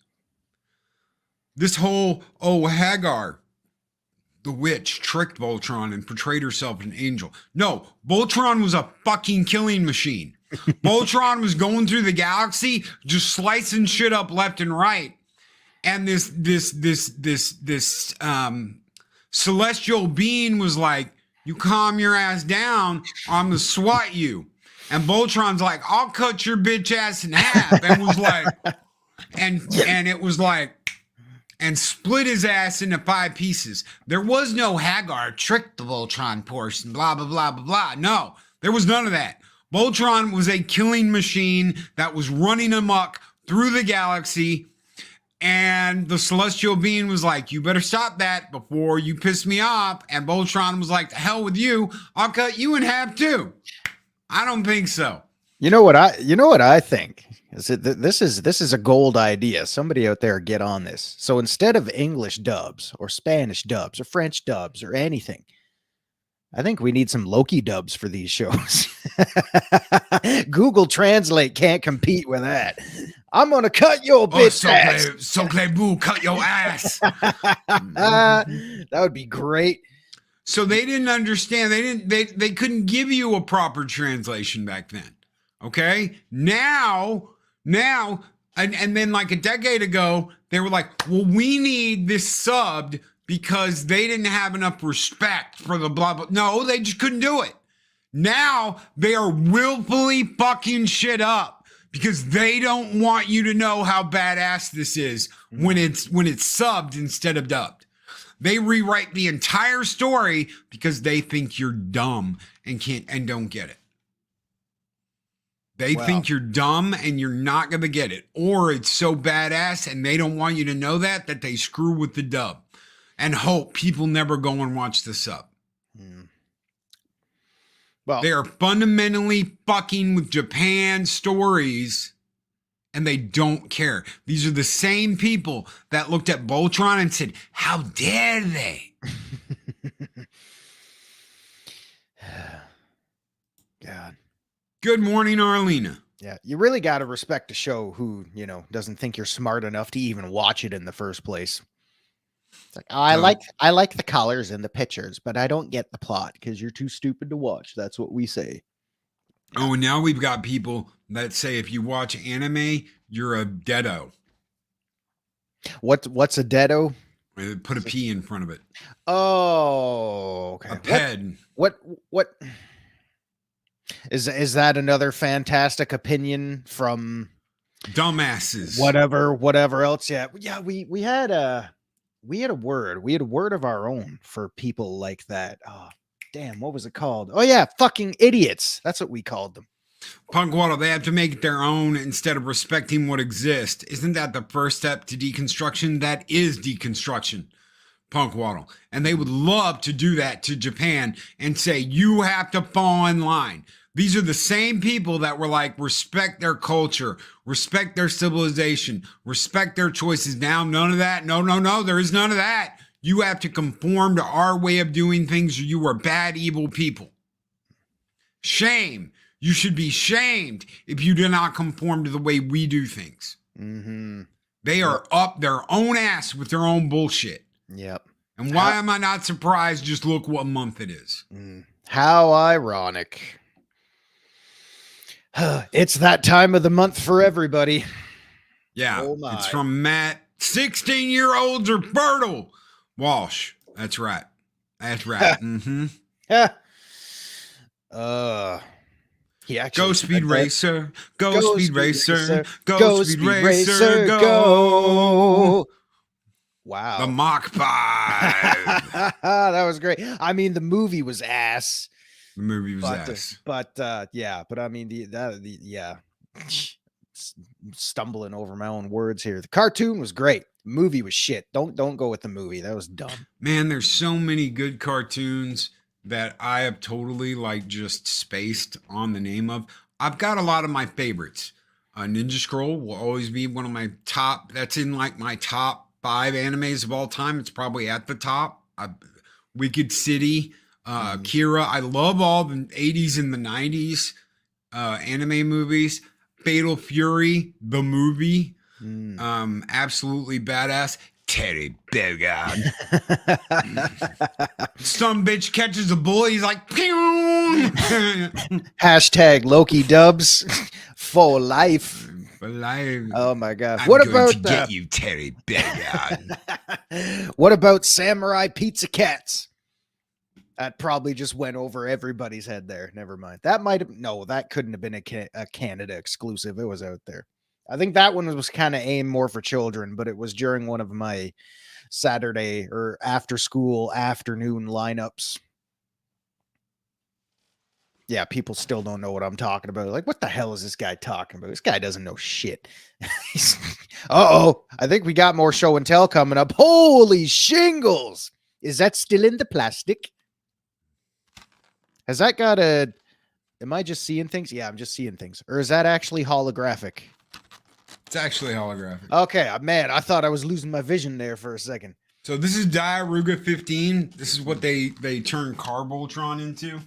This whole, Hagar, the witch, tricked Voltron and portrayed herself as an angel. No, Voltron was a fucking killing machine. Voltron was going through the galaxy, just slicing shit up left and right. And this celestial being was like, you calm your ass down, or I'm gonna swat you. And Voltron's like, I'll cut your bitch ass in half. And was like, and it was like, and split his ass into 5 pieces. There was no Hagar tricked the Voltron portion, blah, blah, blah, blah, blah. No, there was none of that. Voltron was a killing machine that was running amok through the galaxy. And the celestial being was like, you better stop that before you piss me off. And Voltron was like, the hell with you. I'll cut you in half too. I don't think so. You know what I think? This is a gold idea. Somebody out there get on this. So instead of English dubs or Spanish dubs or French dubs or anything, I think we need some Loki dubs for these shows. Google Translate can't compete with that. I'm gonna cut your bitch ass. Boo, cut your ass. That would be great. So they didn't understand. They couldn't give you a proper translation back then. Okay? Now, and then like a decade ago, they were like, well, we need this subbed because they didn't have enough respect for the blah, blah. No, they just couldn't do it. Now they are willfully fucking shit up because they don't want you to know how badass this is when it's subbed instead of dubbed. They rewrite the entire story because they think you're dumb and don't get it. They think you're dumb and you're not going to get it. Or it's so badass and they don't want you to know that they screw with the dub and hope people never go and watch the sub. Well, they are fundamentally fucking with Japan stories and they don't care. These are the same people that looked at Voltron and said, how dare they? God. Good morning, Arlena. Yeah, you really got to respect a show who, doesn't think you're smart enough to even watch it in the first place. It's like, I like the colors and the pictures, but I don't get the plot because you're too stupid to watch. That's what we say. Oh, and now we've got people that say if you watch anime, you're a deado. What's a deado? Put a P in front of it. Oh, okay. A ped. What is that another fantastic opinion from dumbasses? Whatever else. Yeah. We had a word of our own for people like that. Oh, damn, what was it called? Oh yeah, fucking idiots. That's what we called them. Punk Waddle, they have to make it their own instead of respecting what exists. Isn't that the first step to deconstruction? That is deconstruction, Punk Waddle. And they would love to do that to Japan and say, you have to fall in line. These are the same people that were like, respect their culture, respect their civilization, respect their choices. Now, none of that. No, there is none of that. You have to conform to our way of doing things or you are bad, evil people. Shame. You should be shamed if you do not conform to the way we do things. Mm-hmm. They are up their own ass with their own bullshit. Yep. And why am I not surprised? Just look what month it is. How ironic. It's that time of the month for everybody. Yeah, Oh it's my. from Matt. 16-year-olds are fertile. Walsh. That's right. That's right. Mm-hmm. uh he Go actually Speed said that. Racer. Go Go Speed Speed Racer. Racer. Go Go Speed Speed Racer. Racer. Go. Go. The Wow. Mach 5. That was great. I mean, the movie was ass, The movie was but ass. yeah, but I mean yeah. Stumbling over my own words here. The cartoon was great. The movie was shit. Don't go with the movie. That was dumb. Man, there's so many good cartoons that I have totally like just spaced on the name of. I've got a lot of my favorites. Ninja Scroll will always be one of my top. That's in like my top 5 animes of all time. It's probably at the top. Wicked City, Kira. I love all the 80s and the 90s anime movies. Fatal Fury, the movie. Absolutely badass. Terry Bogard. Some bitch catches a bullet. He's like, pew. Hashtag Loki dubs for life. But like, Oh my god. I'm What going about to get you, Terry Bogard. what about Samurai Pizza Cats? That probably just went over everybody's head there. Never mind. That might have no, that couldn't have been a Canada exclusive. It was out there. I think that one was kind of aimed more for children, but it was during one of my Saturday or after school afternoon lineups. Yeah, people still don't know what I'm talking about. Like, what the hell is this guy talking about? This guy doesn't know shit. Uh-oh. I think we got more show and tell coming up. Holy shingles. Is that still in the plastic? Has that got a... Am I just seeing things? Yeah, I'm just seeing things. Or is that actually holographic? It's actually holographic. Okay, man, I thought I was losing my vision there for a second. So this is Diaruga 15. This is what they turned Carboltron into.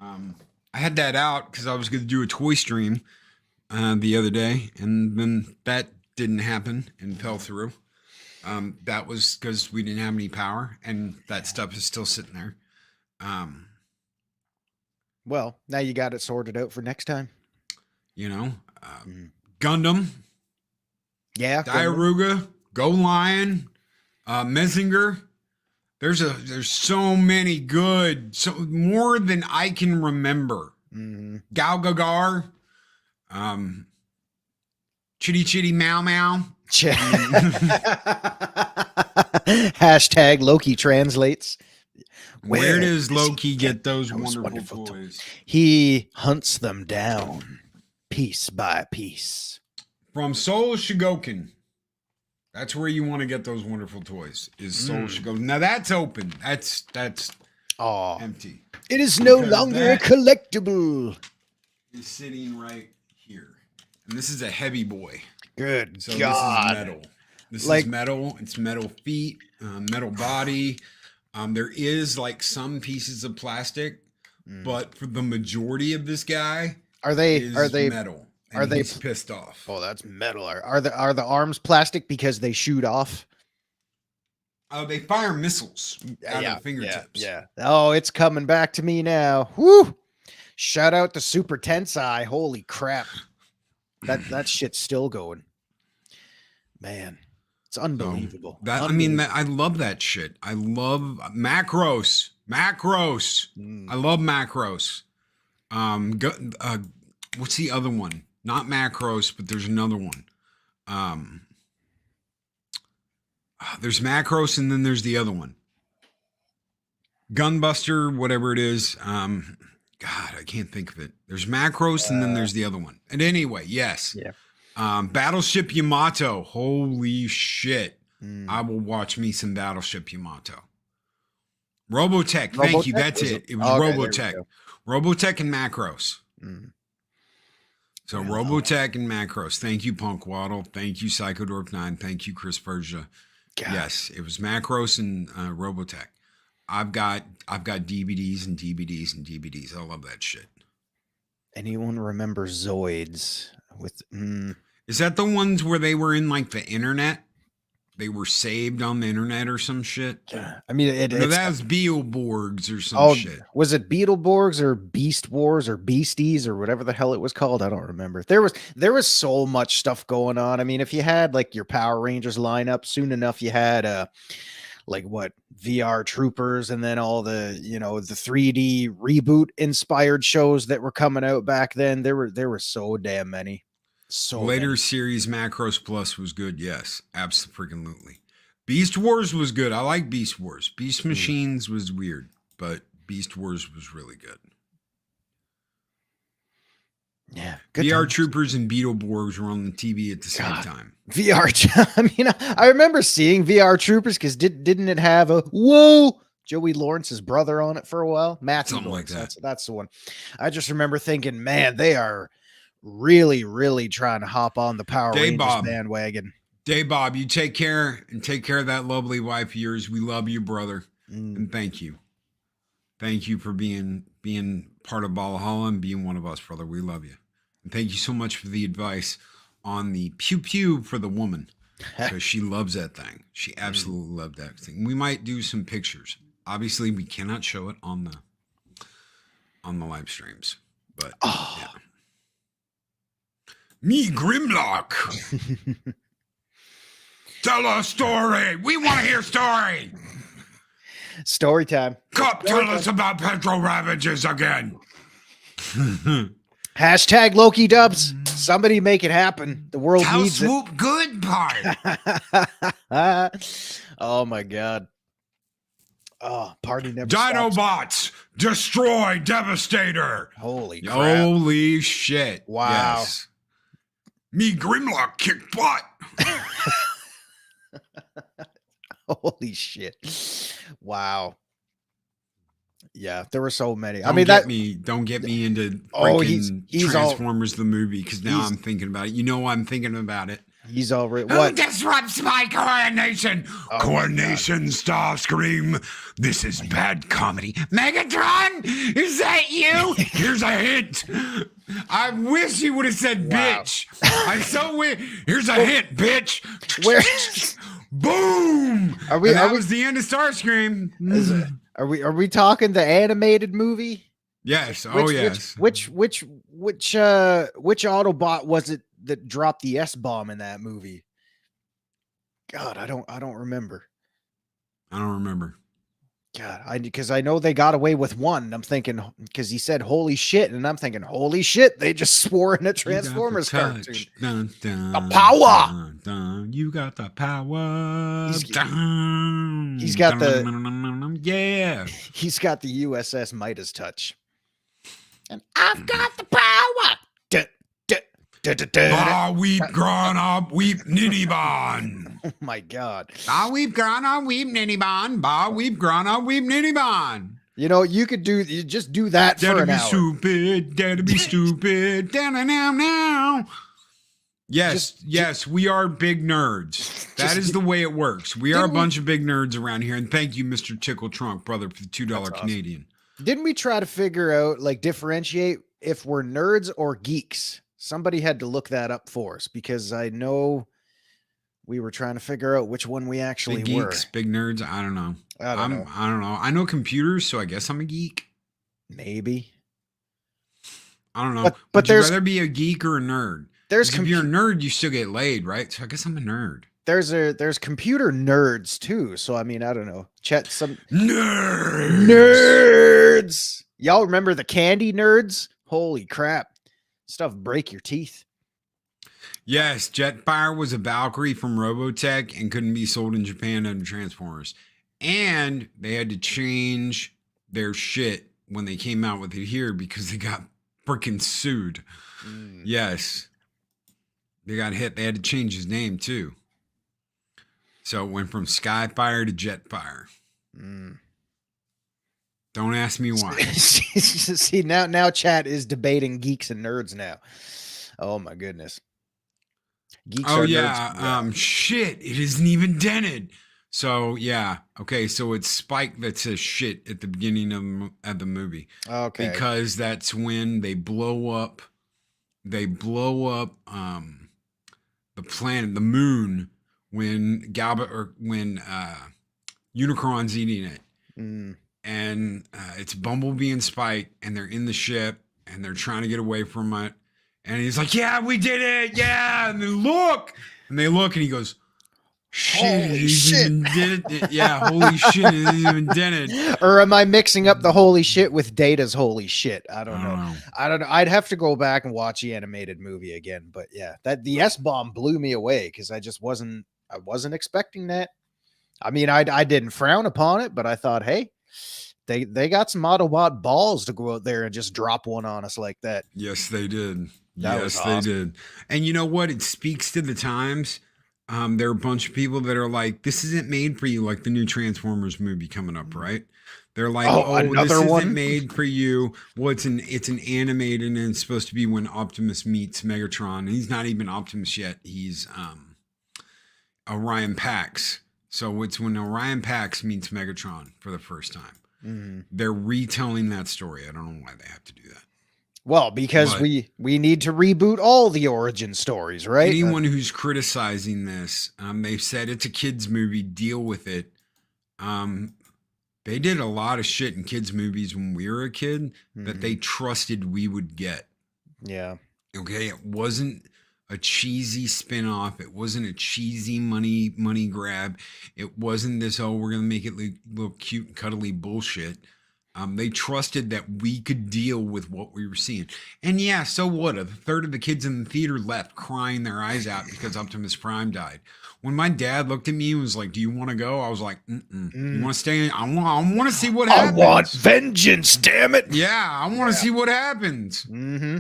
I had that out because I was going to do a toy stream the other day, and then that didn't happen and fell through. That was because we didn't have any power, and that stuff is still sitting there. Well, now you got it sorted out for next time. You know, Gundam, Yeah, Diaruga, Go Lion, Messinger. There's so many good, so more than I can remember. Gal Gagar, Chitty Chitty Meow Meow. Hashtag Loki translates. Where does Loki get those wonderful toys? He hunts them down piece by piece. From Soul Shigoken. That's where you want to get those wonderful toys. Is Soul Shigoken. Now that's open. That's empty. It is no longer a collectible. Is sitting right here. And this is a heavy boy. Good So God. this is metal. This is metal. It's metal feet, metal body. There is like some pieces of plastic, but for the majority of this guy, are they metal? And he's pissed off? Oh, that's metal. Are the arms plastic because they shoot off? Oh, they fire missiles out of fingertips. Yeah. Oh, it's coming back to me now. Whoo! Shout out to Super Tensei. Holy crap. That shit's still going. Man, it's unbelievable. I love that shit. I love macros. I love macros. What's the other one? Not macros, but there's another one. There's macros, and then there's the other one. Gunbuster, whatever it is. God, I can't think of it. There's macros, and then there's the other one. And anyway, yes. Yeah. Battleship Yamato. Holy shit. I will watch me some Battleship Yamato. Robotech. Thank you. That's it. It was Robotech. Robotech and macros. So Robotech and macros. Thank you, Punk Waddle. Thank you, Psychodorp 9. Thank you, Chris Persia. God. Yes, it was macros and Robotech. I've got DVDs and DVDs and DVDs. I love that shit. Anyone remember Zoids with Is that the ones where they were in like the internet? they were saved on the internet or some shit. I mean, No, it's that was Beetleborgs or some oh, shit. was it Beetleborgs or Beast Wars or Beasties or whatever the hell it was called? I don't remember. There was so much stuff going on. I mean, if you had like your Power Rangers lineup, soon enough you had like what VR Troopers, and then all the the 3D reboot inspired shows that were coming out back then. There were so damn many, so Later many. series Macros Plus was good. Yes, absolutely. Beast Wars was good. I like Beast Wars. Beast Machines was weird, but Beast Wars was really good. Yeah, good VR times. Troopers and Beetleborgs were on the TV at the same time. VR. I mean, I remember seeing VR Troopers because didn't it have a whoa Joey Lawrence's brother on it for a while? Matthew Something like Lawrence. that. That's the one. I just remember thinking, man, they are really, really trying to hop on the Power Day Rangers Bob. bandwagon. Day Bob, you take care and take care of that lovely wife of yours. We love you, brother, and thank you. Thank you for being part of Valhalla and being one of us, brother. We love you. And thank you so much for the advice on the pew pew for the woman, because she loves that thing. She absolutely loved that thing. We might do some pictures. Obviously, we cannot show it on the live streams, but yeah. Me Grimlock. Tell a story. We want to hear story. Story time. Cup, tell us about Petro Ravages again. Hashtag Loki dubs. Somebody make it happen. The world Tell needs Swoop good part. it. Oh my god. Oh, party never stops. Dinobots, destroy Devastator. Holy crap. Holy shit. Wow. Yes. Me Grimlock kick butt. Holy shit. Wow. Yeah, there were so many. Don't get me into freaking Transformers the movie, because now I'm thinking about it. You know I'm thinking about it. He's already Who disrupts my coordination? Oh Coordination Starscream. This is bad comedy. Megatron, is that you? Here's a hint. I wish you would have said bitch. I so wish. Here's a hint, bitch. Where? Boom. That was the end of Starscream. Are we talking the animated movie? Yes. Yes. Which Autobot was it that dropped the S-bomb in that movie? God, I don't remember. I don't remember. God, because I know they got away with one. I'm thinking, because he said "holy shit," and I'm thinking, "Holy shit!" They just swore in a Transformers cartoon. Dun, dun, the power. Dun, dun, you got the power. He's got yeah. He's got the USS Midas touch, and I've got the power. Bah, weep, grown up, weep, Ninibon. Oh my god. Bah, weep, grown up, weep, Ninibon. Bah, weep, grown up, weep, Ninibon. You know, you just do that for an hour. Stupid, dare to be stupid. Down now. Yes, we are big nerds. That is the way it works. We are a bunch of big nerds around here. And thank you, Mr. Tickle Trunk, brother, for the $2 Canadian. Didn't we try to figure out, like, differentiate if we're nerds or geeks? Somebody had to look that up for us, because I know we were trying to figure out which one we actually big were. Geeks, big nerds. I don't know. I don't know. I know computers, so I guess I'm a geek. Maybe. I don't know. But would you rather be a geek or a nerd? If you're a nerd, you still get laid, right? So I guess I'm a nerd. There's computer nerds too. So I mean, I don't know. Some nerds. Y'all remember the candy nerds? Holy crap. Stuff break your teeth. Yes, Jetfire was a Valkyrie from Robotech and couldn't be sold in Japan under Transformers. And they had to change their shit when they came out with it here because they got freaking sued. Yes. They got hit. They had to change his name too. So it went from Skyfire to Jetfire. Don't ask me why. See, now chat is debating geeks and nerds now. Oh my goodness. Geeks are nerds. Shit, it isn't even dented. So yeah, okay. So it's Spike that says shit at the beginning of the movie. Okay, because that's when they blow up. They blow up the planet, the moon, when Galba or when Unicron's eating it, Mm. and it's Bumblebee and Spike, and they're in the ship, and they're trying to get away from it, and he's like, "Yeah, we did it, yeah!" And they look, and he goes, "Shit, it Holy shit. even did it! Yeah, holy shit, it even did it." Or am I mixing up the holy shit with Data's holy shit? I I don't don't know. know. I don't know. I'd have to go back and watch the animated movie again. But yeah, that the S bomb blew me away because I wasn't expecting that. I mean, I didn't frown upon it, but I thought, hey, they got some Autobot balls to go out there and just drop one on us like that. Yes, they did. That was Yes, they awesome. did. And you know what? It speaks to the times. There are a bunch of people that are like, "This isn't made for you," like the new Transformers movie coming up, right? They're like, Oh, "Oh, this another isn't one. made for you." Well, it's an animated, and it's supposed to be when Optimus meets Megatron. And he's not even Optimus yet. He's Orion Pax. So it's when Orion Pax meets Megatron for the first time. Mhm. They're retelling that story. I don't know why they have to do that. Well, because But we need to reboot all the origin stories, right? anyone who's criticizing this, they've said it's a kids movie. Deal with it. Um, they did a lot of shit in kids movies when we were a kid that they trusted we would get. Yeah. Okay, it wasn't a cheesy spin-off. It wasn't a cheesy money grab. It wasn't this, oh, we're gonna make it look cute and cuddly bullshit. They trusted that we could deal with what we were seeing. And yeah, so what? A third of the kids in the theater left crying their eyes out because Optimus Prime died. When my dad looked at me and was like, "Do you want to go?" I was like, "Mm-mm. You want to stay? I want to see what I happens. want vengeance, damn it. Yeah, I want to see what happens." Mm-hmm.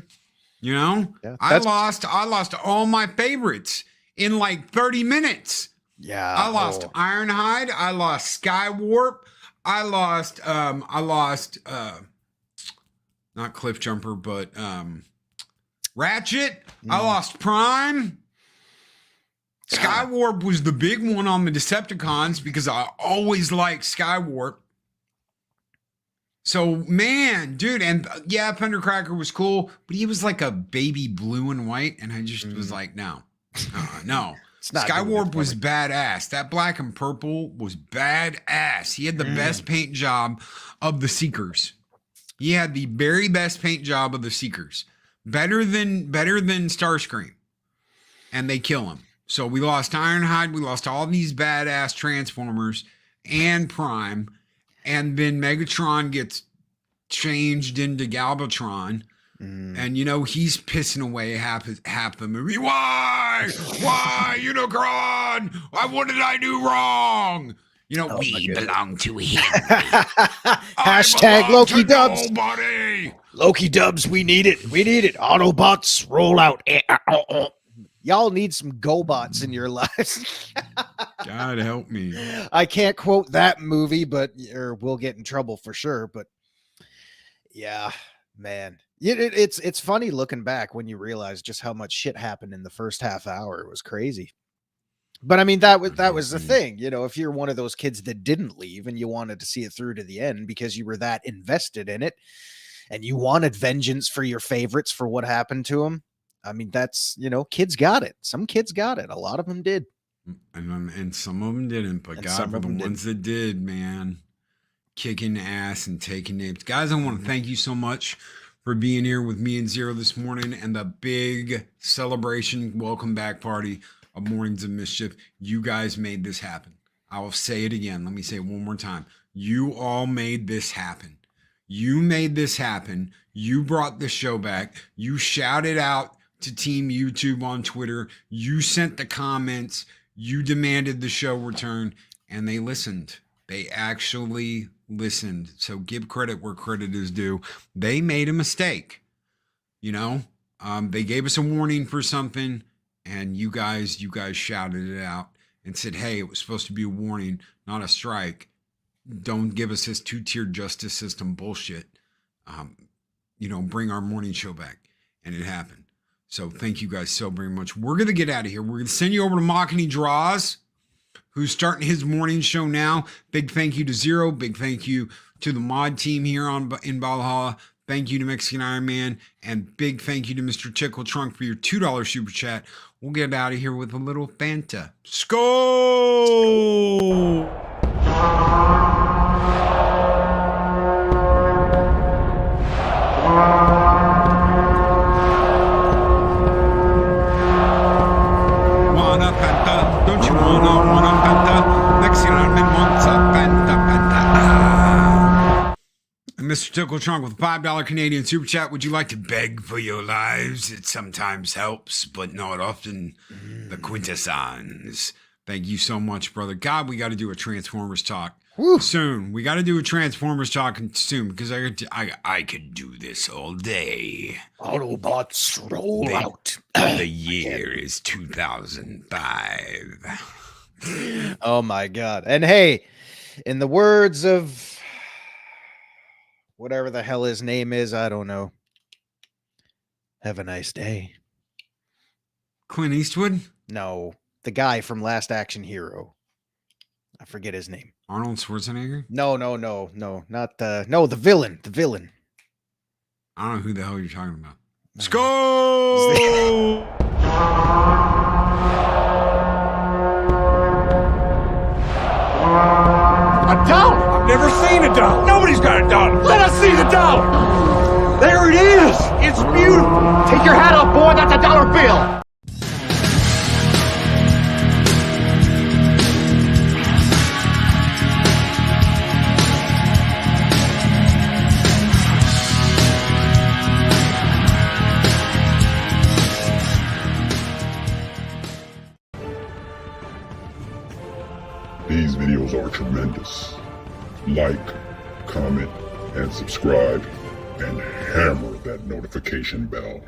You know, Yeah, I lost all my favorites in like 30 minutes. Yeah. I lost Ironhide. I lost Skywarp. I lost not Cliffjumper, but Ratchet. I lost Prime. Skywarp was the big one on the Decepticons because I always liked Skywarp. So, man, dude, and yeah, Thundercracker was cool, but he was like a baby blue and white, and I just was like, no. It's not doing it Skywarp for was me. badass. That black and purple was badass. He had the best paint job of the Seekers. He had the very best paint job of the Seekers. Better than Starscream. And they kill him. So we lost Ironhide, we lost all these badass Transformers and Prime, and then Megatron gets changed into Galvatron. And you know he's pissing away half the movie. Why, Unicron? What did I do wrong? You know, we belong to him. Hashtag Loki Dubs. Nobody. Loki Dubs, we need it. We need it. Autobots, roll out. Y'all need some GoBots in your lives. God help me. I can't quote that movie, but or we'll get in trouble for sure. But yeah, man. It's funny looking back when you realize just how much shit happened in the first half hour. It was crazy. But I mean, that was the thing, you know, if you're one of those kids that didn't leave and you wanted to see it through to the end because you were that invested in it and you wanted vengeance for your favorites for what happened to them. I mean, that's, you know, kids got it. Some kids got it. A lot of them did. And some of them didn't, but God, for the ones that did, man, kicking ass and taking names. Guys, I want to thank you so much for being here with me and Zero this morning and the big celebration welcome back party of Mornings of Mischief. You guys made this happen. I will say it again. Let me say it one more time. You all made this happen. You made this happen. You brought the show back. You shouted out to Team YouTube on Twitter. You sent the comments. You demanded the show return, and they listened. They actually listened. So give credit where credit is due. They made a mistake. You know, they gave us a warning for something, and you guys shouted it out and said, hey, it was supposed to be a warning, not a strike. Don't give us this two-tiered justice system bullshit. You know, bring our morning show back. And it happened. So thank you guys so very much. We're going to get out of here. We're going to send you over to Machini Draws, who's starting his morning show now. Big thank you to Zero. Big thank you to the mod team here in Valhalla. Thank you to Mexican Iron Man. And big thank you to Mr. Tickle Trunk for your $2 super chat. We'll get out of here with a little Fanta. Skol! Want a Fanta? Don't you want a Fanta? Mexican Iron Man wants a Fanta, Fanta. And Mr. Tickle Trunk with a $5 Canadian super chat. Would you like to beg for your lives? It sometimes helps, but not often. The quintessence. Thank you so much, brother. God, we got to do a Transformers talk soon. We got to do a Transformers talk soon because I could do this all day. Autobots roll out. The year is 2005. Oh my God. And hey, in the words of whatever the hell his name is, I don't know. Have a nice day. Clint Eastwood? No, the guy from Last Action Hero. I forget his name. Arnold Schwarzenegger? No, not the villain. The villain. I don't know who the hell you're talking about. No. Skol! A dollar? I've never seen a dollar. Nobody's got a dollar. Let us see the dollar. There it is. It's beautiful. Take your hat off, boy. That's a dollar bill. These videos are tremendous. Like, comment, and subscribe, and hammer that notification bell.